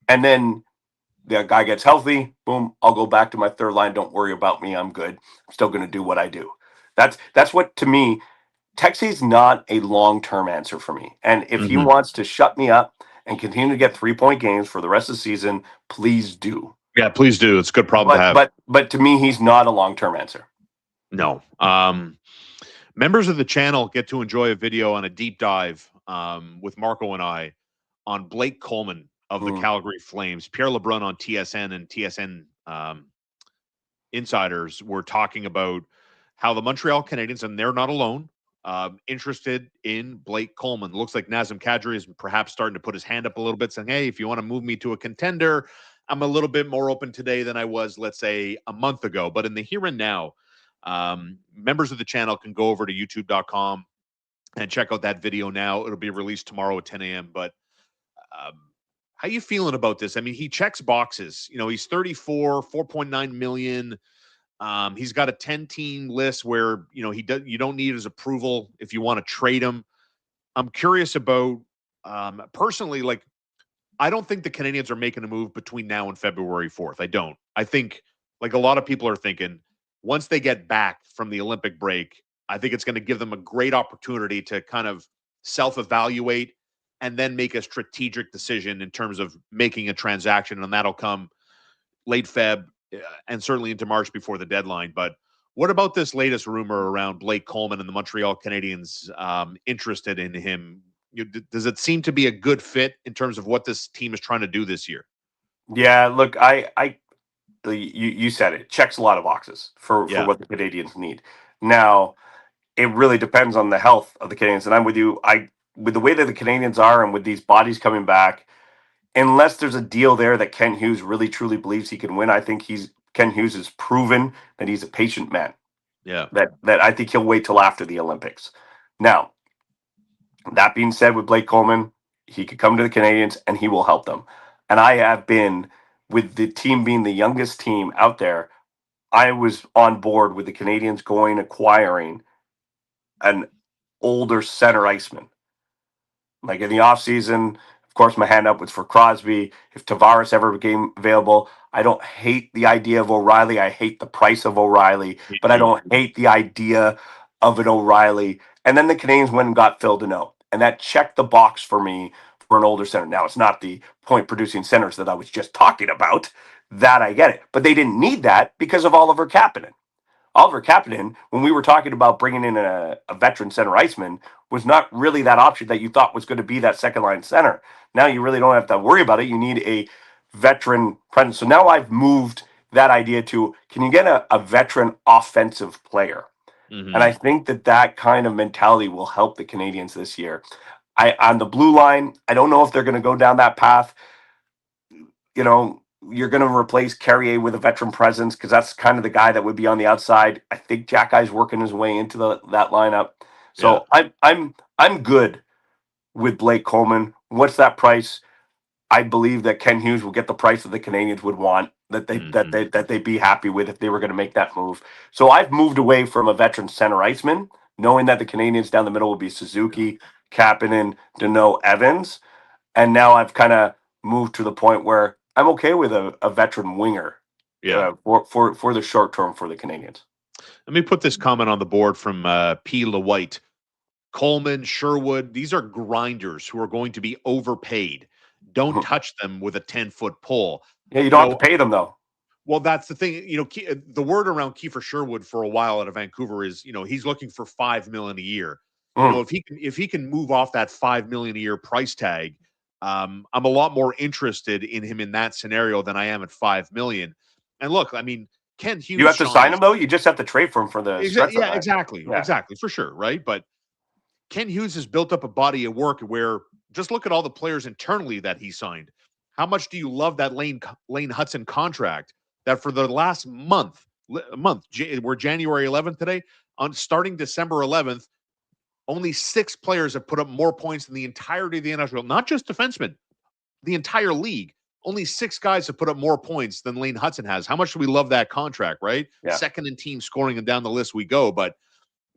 And then the guy gets healthy, boom, I'll go back to my third line. Don't worry about me. I'm good. I'm still going to do what I do. That's what, to me, Texie's not a long-term answer for me. And if he wants to shut me up and continue to get 3-point games for the rest of the season, please do. Yeah, please do. It's a good problem to have. But to me, he's not a long-term answer. No. Members of the channel get to enjoy a video on a deep dive with Marco and I on Blake Coleman of the Calgary Flames. Pierre LeBrun on TSN and TSN insiders were talking about how the Montreal Canadiens, and they're not alone, interested in Blake Coleman. It looks like Nazem Kadri is perhaps starting to put his hand up a little bit, saying, hey, if you want to move me to a contender, I'm a little bit more open today than I was, let's say, a month ago. But in the here and now, members of the channel can go over to youtube.com and check out that video now. It'll be released tomorrow at 10 a.m. But how you feeling about this? I mean, he checks boxes. You know, he's 34, 4.9 million. He's got a 10-team list where, you know, you don't need his approval if you want to trade him. I'm curious about, personally, like, I don't think the Canadiens are making a move between now and February 4th. I don't. I think, like a lot of people are thinking, once they get back from the Olympic break, I think it's going to give them a great opportunity to kind of self-evaluate and then make a strategic decision in terms of making a transaction. And that'll come late Feb and certainly into March before the deadline. But what about this latest rumor around Blake Coleman and the Montreal Canadiens interested in him? Does it seem to be a good fit in terms of what this team is trying to do this year? Yeah, look, you said it. Checks a lot of boxes for what the Canadiens need. Now, it really depends on the health of the Canadiens, and I'm with you. With the way that the Canadiens are, and with these bodies coming back, unless there's a deal there that Ken Hughes really truly believes he can win, I think Ken Hughes has proven that he's a patient man. Yeah, that I think he'll wait till after the Olympics. Now, that being said, with Blake Coleman, he could come to the Canadiens and he will help them. And I have been, with the team being the youngest team out there, I was on board with the Canadiens acquiring an older center iceman. Like in the offseason, of course, my hand up was for Crosby. If Tavares ever became available, I don't hate the idea of O'Reilly. I hate the price of O'Reilly, but I don't hate the idea of an O'Reilly. And then the Canadiens went and got Phil Deneau, and that checked the box for me for an older center. Now, it's not the point-producing centers that I was just talking about. That I get it. But they didn't need that because of Oliver Kapanen. Oliver Kapanen, when we were talking about bringing in a veteran center iceman, was not really that option that you thought was going to be that second-line center. Now you really don't have to worry about it. You need a veteran presence. So now I've moved that idea to, can you get a veteran offensive player? And I think that kind of mentality will help the Canadiens this year. On the blue line, I don't know if they're going to go down that path. You know, you're going to replace Carrier with a veteran presence because that's kind of the guy that would be on the outside. I think Xhekaj's working his way into that lineup. So yeah. I'm good with Blake Coleman. What's that price? I believe that Ken Hughes will get the price that the Canadiens would want, that they'd be happy with if they were going to make that move. So I've moved away from a veteran center iceman, knowing that the Canadiens down the middle will be Suzuki, Kapanen, Deneau, Evans, and now I've kind of moved to the point where I'm okay with a veteran winger. For the short term for the Canadiens. Let me put this comment on the board from P. LeWhite. Coleman, Sherwood, these are grinders who are going to be overpaid. Don't touch them with a 10-foot pole. Yeah, you don't have to pay them, though. Well, that's the thing. You know, the word around Kiefer Sherwood for a while out of Vancouver is, you know, he's looking for $5 million a year. You know, if he can move off that $5 million a year price tag, I'm a lot more interested in him in that scenario than I am at $5 million. And look, I mean, Ken Hughes. You have to sign him, though. You just have to trade for him for the exactly, for sure, right? But Ken Hughes has built up a body of work where, just look at all the players internally that he signed. How much do you love that Lane Hutson contract that for the last month, we're January 11th today, on starting December 11th, only 6 players have put up more points than the entirety of the NHL, not just defensemen, the entire league. Only 6 guys have put up more points than Lane Hutson has. How much do we love that contract, right? Yeah. Second in team scoring, and down the list we go. But,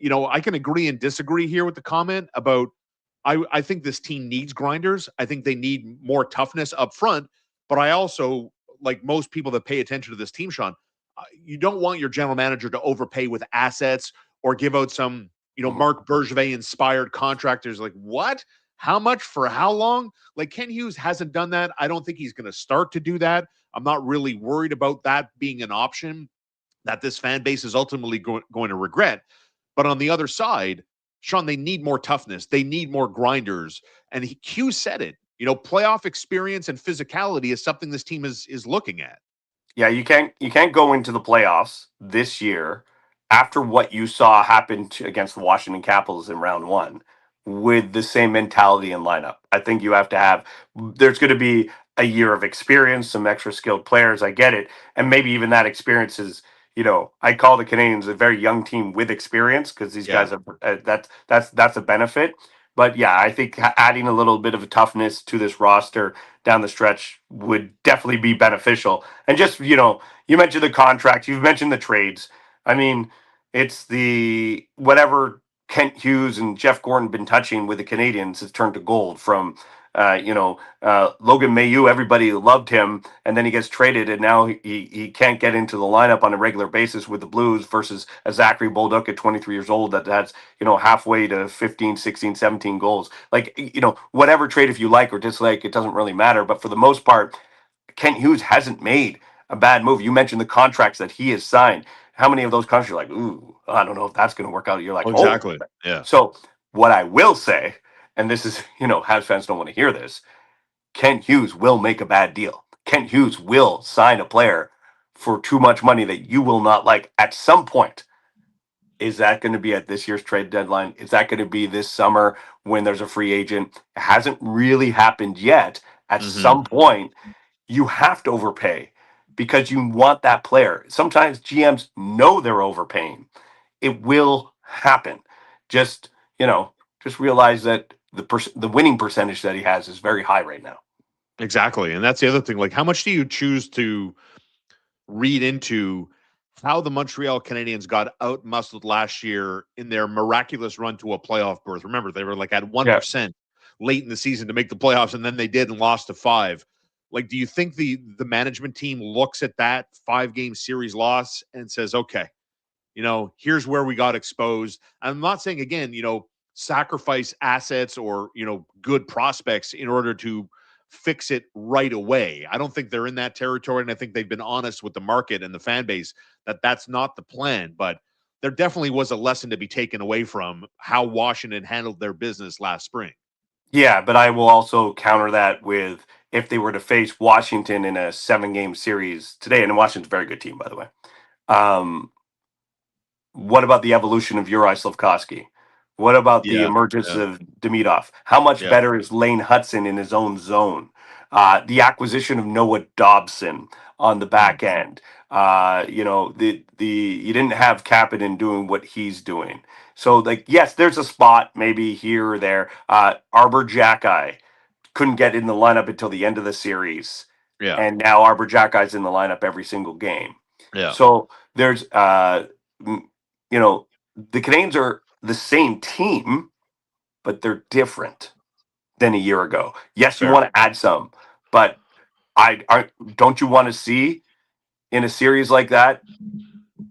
I can agree and disagree here with the comment about I think this team needs grinders. I think they need more toughness up front. But I also, like most people that pay attention to this team, Sean, you don't want your general manager to overpay with assets or give out some, Marc Bergevin inspired contractors. Like, what? How much for how long? Like, Ken Hughes hasn't done that. I don't think he's going to start to do that. I'm not really worried about that being an option that this fan base is ultimately going to regret. But on the other side, Sean, they need more toughness. They need more grinders. And Hughes said it. Playoff experience and physicality is something this team is looking at. Yeah, you can't go into the playoffs this year after what you saw happen against the Washington Capitals in round one with the same mentality and lineup. I think you have to have. There's going to be a year of experience, some extra skilled players. I get it, and maybe even that experience is. I call the Canadiens a very young team with experience because these guys are. That's a benefit. But yeah, I think adding a little bit of a toughness to this roster down the stretch would definitely be beneficial. And just, you mentioned the contract, you've mentioned the trades. I mean, it's the whatever Kent Hughes and Jeff Gordon been touching with the Canadiens has turned to gold from Logan Mailloux. Everybody loved him, and then he gets traded, and now he can't get into the lineup on a regular basis with the Blues versus a Zachary Bolduc at 23 years old that's halfway to 15, 16, 17 goals. Like, whatever trade, if you like or dislike, it doesn't really matter. But for the most part, Kent Hughes hasn't made a bad move. You mentioned the contracts that he has signed. How many of those contracts you're like, ooh, I don't know if that's going to work out. You're like, exactly. Oh. Yeah. So what I will say, and this is, Habs fans don't want to hear this, Kent Hughes will make a bad deal. Kent Hughes will sign a player for too much money that you will not like at some point. Is that going to be at this year's trade deadline? Is that going to be this summer when there's a free agent? It hasn't really happened yet. At some point, you have to overpay because you want that player. Sometimes GMs know they're overpaying. It will happen. Just realize that the winning percentage that he has is very high right now. Exactly. And that's the other thing. Like, how much do you choose to read into how the Montreal Canadiens got out-muscled last year in their miraculous run to a playoff berth? Remember, they were like at 1% late in the season to make the playoffs, and then they did and lost to 5. Like, do you think the management team looks at that 5-game series loss and says, okay, here's where we got exposed? I'm not saying, again, sacrifice assets or, good prospects in order to fix it right away. I don't think they're in that territory, and I think they've been honest with the market and the fan base that that's not the plan. But there definitely was a lesson to be taken away from how Washington handled their business last spring. Yeah, but I will also counter that with if they were to face Washington in a 7-game series today, and Washington's a very good team, by the way. What about the evolution of Uri Slafkovsky? What about the emergence of Demidov? How much better is Lane Hutson in his own zone? The acquisition of Noah Dobson on the back end. You didn't have Kapanen doing what he's doing. So, like, yes, there's a spot maybe here or there. Arber Xhekaj couldn't get in the lineup until the end of the series. Yeah. And now Arber Xhekaj's in the lineup every single game. Yeah. So there's the Canadiens are the same team, but they're different than a year ago. Yes, you want to add some, but don't you want to see in a series like that,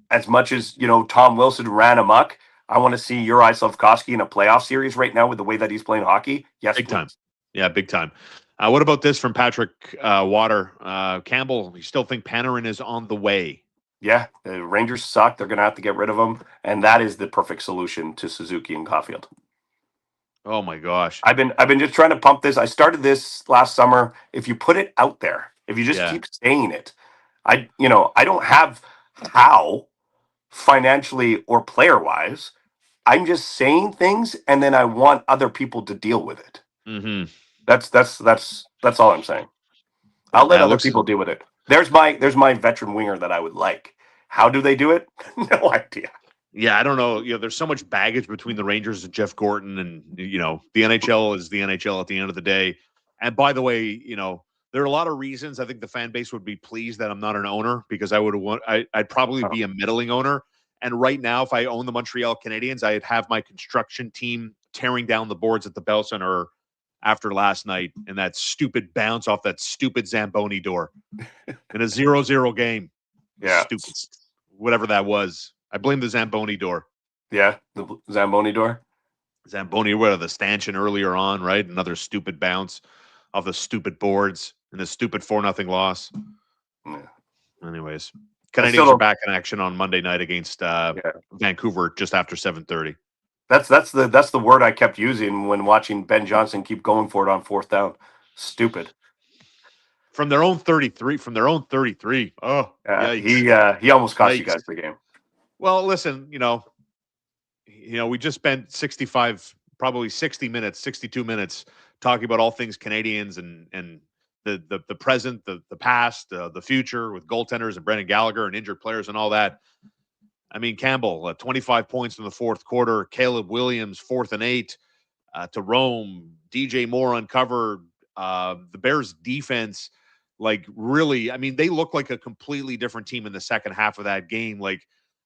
as much as Tom Wilson ran amok, I want to see Uri Slafkovsky in a playoff series right now with the way that he's playing hockey. Yes, big time. Yeah, big time. What about this from Patrick Water? Campbell, you still think Panarin is on the way? Yeah, the Rangers suck. They're going to have to get rid of him, and that is the perfect solution to Suzuki and Caulfield. Oh my gosh! I've been just trying to pump this. I started this last summer. If you put it out there, if you just keep saying it, I don't have how financially or player wise. I'm just saying things, and then I want other people to deal with it. Mm-hmm. That's all I'm saying. I'll let other people deal with it. There's my veteran winger that I would like. How do they do it? No idea. Yeah, I don't know. There's so much baggage between the Rangers and Jeff Gorton, and the NHL is the NHL at the end of the day. And by the way, there are a lot of reasons I think the fan base would be pleased that I'm not an owner, because I'd probably Oh, be a middling owner. And right now, if I own the Montreal Canadiens, I'd have my construction team tearing down the boards at the Bell Center after last night and that stupid bounce off that stupid Zamboni door in a 0-0 game. yeah, Stupid, whatever that was. I blame the Zamboni door. yeah, the Zamboni door. Zamboni, what the stanchion earlier on, right? Another stupid bounce off the stupid boards and the stupid 4-0 loss. Yeah. Anyways, I still Canadiens are don't. back in action on Monday night against Yeah, Vancouver just after 7:30. that's the word I kept using when watching Ben Johnson keep going for it on fourth down. Stupid. From their own 33. From their own 33. Oh, yikes. He almost cost you Yikes. guys the game. Well, listen, we just spent 65, probably 60 minutes, 62 minutes talking about all things Canadians and the present, the past, the future with goaltenders and Brendan Gallagher and injured players and all that. I mean, Campbell, 25 points in the fourth quarter. Caleb Williams, 4th and 8 to Rome. DJ Moore uncovered. The Bears defense, really, I mean, they look like a completely different team in the second half of that game.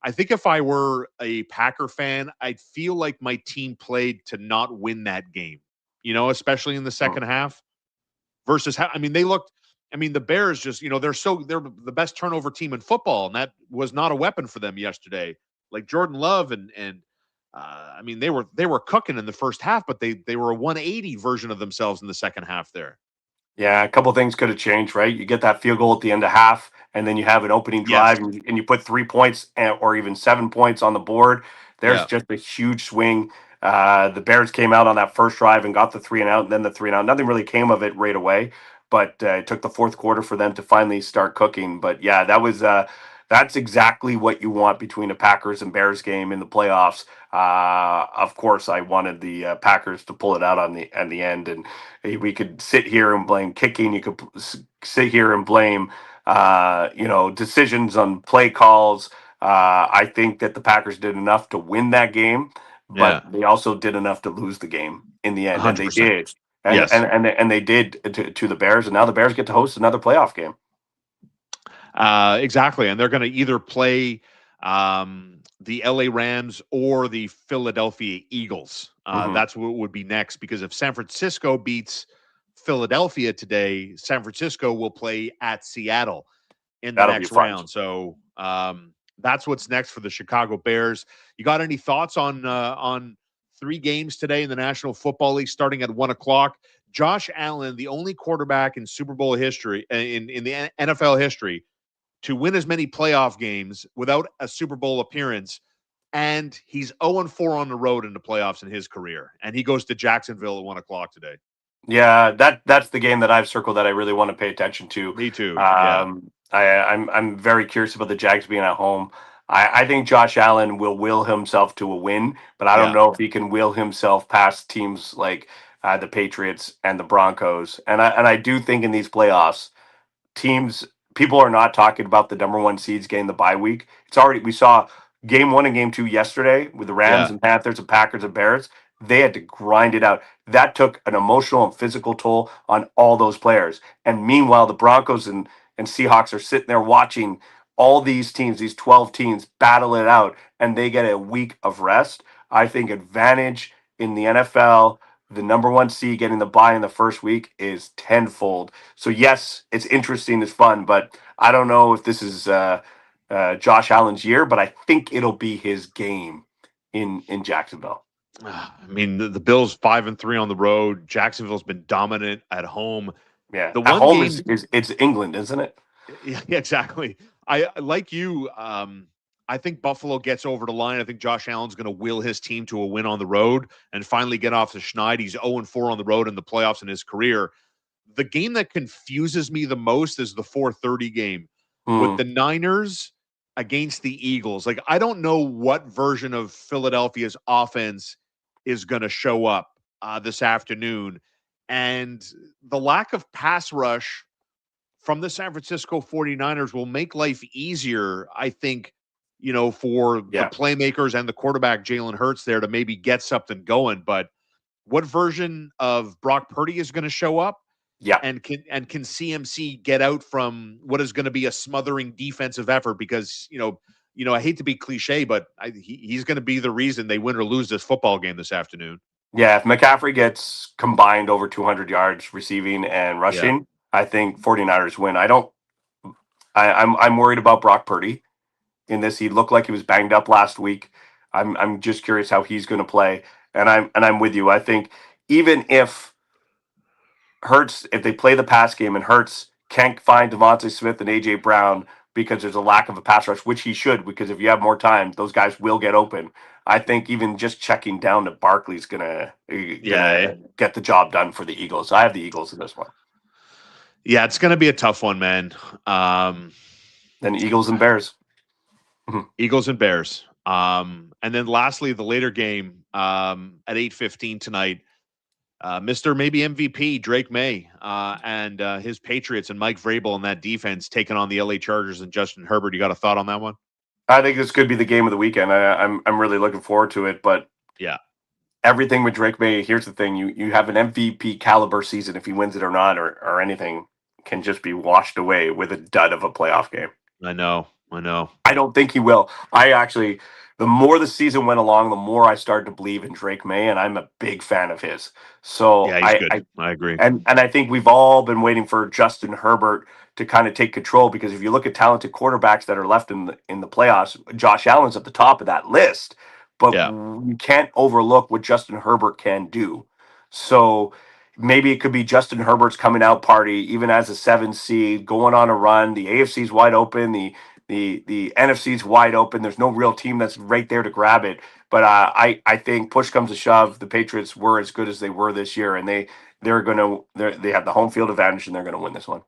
I think if I were a Packer fan, I'd feel like my team played to not win that game, especially in the second half versus how, I mean, the Bears just, they're the best turnover team in football. And that was not a weapon for them yesterday. Like Jordan Love and I mean, they were cooking in the first half, but they were a 180 version of themselves in the second half there. Yeah, a couple things could have changed, right? You get that field goal at the end of half, and then you have an opening Yes. drive, and you put 3 points or even 7 points on the board. There's Yeah. just a huge swing. The Bears came out on that first drive and got the 3-and-out, and then the 3-and-out. Nothing really came of it right away, but it took the fourth quarter for them to finally start cooking. But yeah, that's exactly what you want between a Packers and Bears game in the playoffs. Of course, I wanted the Packers to pull it out at the end, and we could sit here and blame kicking. You could sit here and blame, decisions on play calls. I think that the Packers did enough to win that game, Yeah. but they also did enough to lose the game in the end, and they 100%. did. And Yes. and they did to the Bears, and now the Bears get to host another playoff game. Exactly. And they're going to either play the LA Rams or the Philadelphia Eagles. Mhm. That's what would be next, because if San Francisco beats Philadelphia today, San Francisco will play at Seattle in the That'll be next fun. round. So that's what's next for the Chicago Bears. You got any thoughts on 3 games today in the National Football League starting at 1:00? Josh Allen, the only quarterback in Super Bowl history, in the NFL history, to win as many playoff games without a Super Bowl appearance. And he's 0-4 on the road in the playoffs in his career. And he goes to Jacksonville at 1:00 today. Yeah, that's the game that I've circled that I really want to pay attention to. Me too. Yeah. I'm very curious about the Jags being at home. I think Josh Allen will himself to a win, but I don't Yeah. know if he can will himself past teams like the Patriots and the Broncos. And I do think in these playoffs, teams people are not talking about the number one seeds getting the bye week. It's already we saw game 1 and game 2 yesterday with the Rams Yeah. and Panthers and Packers and Bears. They had to grind it out. That took an emotional and physical toll on all those players. And meanwhile, the Broncos and Seahawks are sitting there watching all these teams, these 12 teams, battle it out, and they get a week of rest. I think advantage in the NFL, the number one seed getting the bye in the first week is tenfold. So yes, it's interesting, it's fun, but I don't know if this is Josh Allen's year, but I think it'll be his game in Jacksonville. I mean, the Bills 5-3 on the road. Jacksonville's been dominant at home. Yeah, The at one home game, is it's England, isn't it? yeah, exactly. I like you. I think Buffalo gets over the line. I think Josh Allen's going to will his team to a win on the road and finally get off the schneid. He's 0-4 on the road in the playoffs in his career. The game that confuses me the most is the 4:30 game with Mm. the Niners against the Eagles. Like, I don't know what version of Philadelphia's offense is going to show up this afternoon. And the lack of pass rush from the San Francisco 49ers will make life easier, I think, for the Yeah. playmakers and the quarterback, Jalen Hurts, there to maybe get something going. But what version of Brock Purdy is going to show up? Yeah. And can CMC get out from what is going to be a smothering defensive effort? Because, I hate to be cliche, but he's going to be the reason they win or lose this football game this afternoon. Yeah, if McCaffrey gets combined over 200 yards receiving and rushing, I think 49ers win. I'm worried about Brock Purdy in this. He looked like he was banged up last week. I'm just curious how he's going to play, and I'm with you. I think even if they play the pass game and Hurts can't find Devontae Smith and AJ Brown because there's a lack of a pass rush, which he should, because if you have more time, those guys will get open. I think even just checking down to Barkley's gonna get the job done for the Eagles. I have the Eagles in this one. Yeah, it's gonna be a tough one, man. Then Eagles and Bears. Eagles and Bears. And then lastly, the later game at 8:15 tonight. Mr. maybe MVP Drake May and his Patriots and Mike Vrabel and that defense taking on the LA Chargers and Justin Herbert. You got a thought on that one? I think this could be the game of the weekend. I'm really looking forward to it. But yeah, everything with Drake May. Here's the thing: you have an MVP caliber season. If he wins it or not, or anything, can just be washed away with a dud of a playoff game. I know. I don't think he will. The more the season went along, the more I started to believe in Drake May, and I'm a big fan of his. So yeah, he's good. I agree. And I think we've all been waiting for Justin Herbert to kind of take control, because if you look at talented quarterbacks that are left in the playoffs, Josh Allen's at the top of that list. But you can't overlook what Justin Herbert can do. So maybe it could be Justin Herbert's coming out party, even as a 7 seed, going on a run. The AFC's wide open. The NFC's wide open. There's no real team that's right there to grab it. But I think push comes to shove, the Patriots were as good as they were this year, and they have the home field advantage, and they're going to win this one.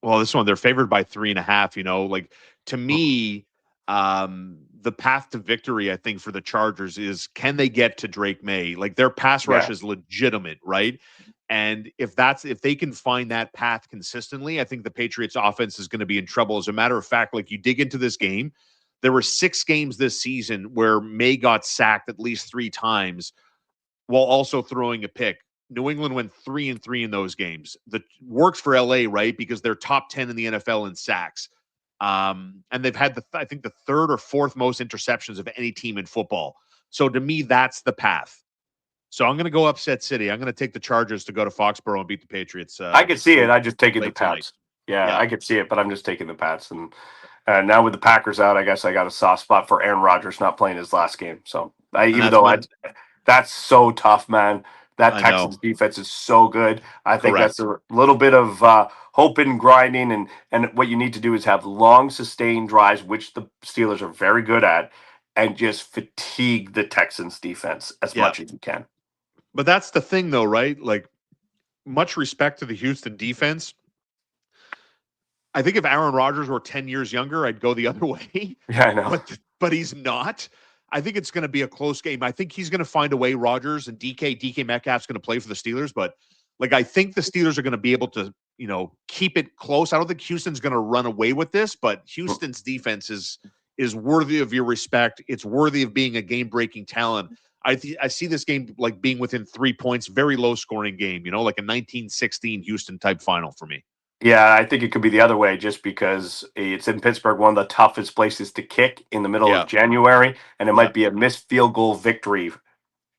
Well, this one they're favored by 3.5. Like, to me, the path to victory, I think, for the Chargers is, can they get to Drake May? Like, their pass rush is legitimate, right? And if they can find that path consistently, I think the Patriots offense is going to be in trouble. As a matter of fact, like, you dig into this game, there were 6 games this season where May got sacked at least 3 times while also throwing a pick. New England went 3-3 in those games. That works for LA, right? Because they're top 10 in the NFL in sacks. And they've had I think the 3rd or 4th most interceptions of any team in football. So to me, that's the path. So I'm going to go upset city. I'm going to take the Chargers to go to Foxborough and beat the Patriots. I could see it. I just taking the Pats. Yeah, I could see it, but I'm just taking the Pats. And now with the Packers out, I guess I got a soft spot for Aaron Rodgers not playing his last game. So that's so tough, man. That Texans defense is so good. I think that's a little bit of hope and grinding. And what you need to do is have long, sustained drives, which the Steelers are very good at, and just fatigue the Texans defense as much as you can. But that's the thing, though, right? Like, much respect to the Houston defense. I think if Aaron Rodgers were 10 years younger, I'd go the other way. Yeah, I know. But he's not. I think it's going to be a close game. I think he's going to find a way, Rodgers, and DK Metcalf's going to play for the Steelers. But, like, I think the Steelers are going to be able to, keep it close. I don't think Houston's going to run away with this, but Houston's defense is worthy of your respect. It's worthy of being a game-breaking talent. I see this game like being within 3 points, very low-scoring game, like a 1916 Houston-type final for me. Yeah, I think it could be the other way, just because it's in Pittsburgh, one of the toughest places to kick in the middle of January, and it might be a missed field goal victory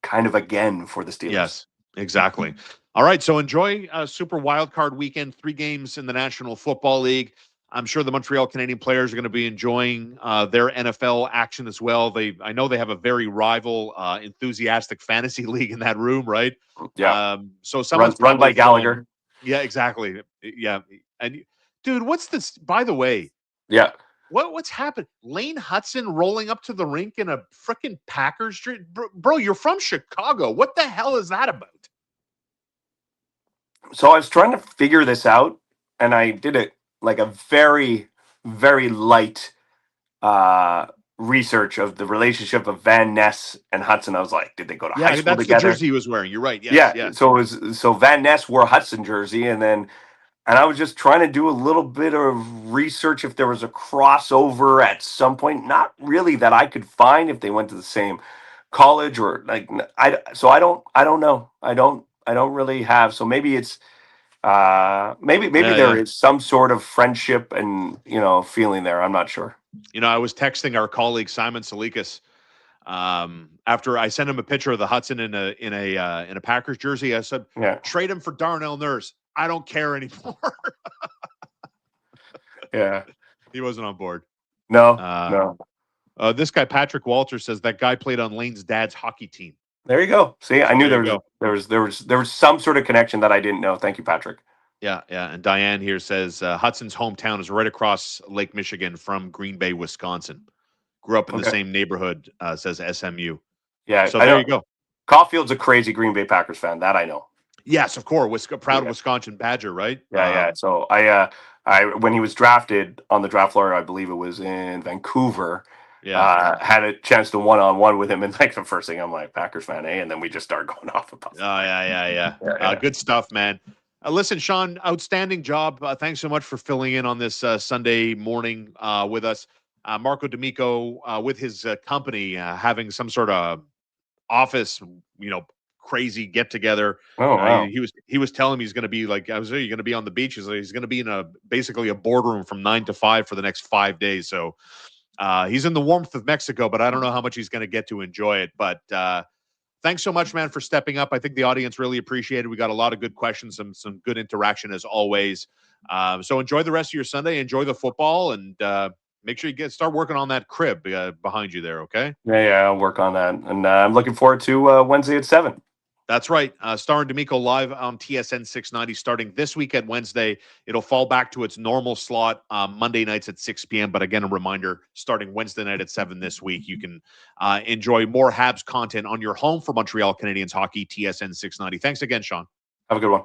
kind of again for the Steelers. Yes, exactly. All right, so enjoy Super Wildcard Weekend, 3 games in the National Football League. I'm sure the Montreal Canadiens players are going to be enjoying their NFL action as well. I know they have a very rival, enthusiastic fantasy league in that room, right? Yeah. So someone's run by Gallagher. Yeah, exactly. Yeah, and dude, what's this? By the way, what's happened? Lane Hutson rolling up to the rink in a freaking Packers jersey, bro. You're from Chicago. What the hell is that about? So I was trying to figure this out, and I did it like a very, very light research of the relationship of Van Ness and Hutson. I was like, did they go to high school together? The jersey he was wearing. You're right. Yes, yeah. So Van Ness wore a Hutson jersey, and then And I was just trying to do a little bit of research if there was a crossover at some point. Not really that I could find if they went to the same college or like so I don't know. I don't really have. So maybe it's maybe Yeah, there yeah. is some sort of friendship and feeling there. I'm not sure. I was texting our colleague Simon Salikas after I sent him a picture of the Hutson in a Packers jersey. I said, Yeah. trade him for Darnell Nurse. I don't care anymore. Yeah. He wasn't on board. No. This guy Patrick Walter says that guy played on Lane's dad's hockey team. There you go. See, I knew There there was some sort of connection that I didn't know. Thank you, Patrick. Yeah. And Diane here says Hudson's hometown is right across Lake Michigan from Green Bay, Wisconsin. Grew up in the same neighborhood, says SMU. Yeah. So there you go. Caulfield's a crazy Green Bay Packers fan. That I know. Yes, of course. Proud Wisconsin Badger, right? Yeah. So I when he was drafted on the draft floor, I believe it was in Vancouver. Yeah. Had a chance to one-on-one with him, and like the first thing I'm like, Packers fan, and then we just started going off about. Oh yeah. Good stuff, man. Listen, Sean, outstanding job. Thanks so much for filling in on this Sunday morning with us. Marco D'Amico with his company having some sort of office, crazy get together. Oh wow. He was telling me he's going to be like, I was saying, you're going to be on the beach. He's going to be in basically a boardroom from 9 to 5 for the next 5 days. So he's in the warmth of Mexico, but I don't know how much he's going to get to enjoy it. But thanks so much, man, for stepping up. I think the audience really appreciated it. We got a lot of good questions, some good interaction as always. So enjoy the rest of your Sunday. Enjoy the football, and make sure you start working on that crib behind you there, okay? Yeah, I'll work on that. And I'm looking forward to Wednesday at 7. That's right. Star and D'Amico live on TSN 690 starting this weekend, Wednesday. It'll fall back to its normal slot Monday nights at 6 p.m. But again, a reminder, starting Wednesday night at 7 this week, you can enjoy more Habs content on your home for Montreal Canadiens hockey, TSN 690. Thanks again, Sean. Have a good one.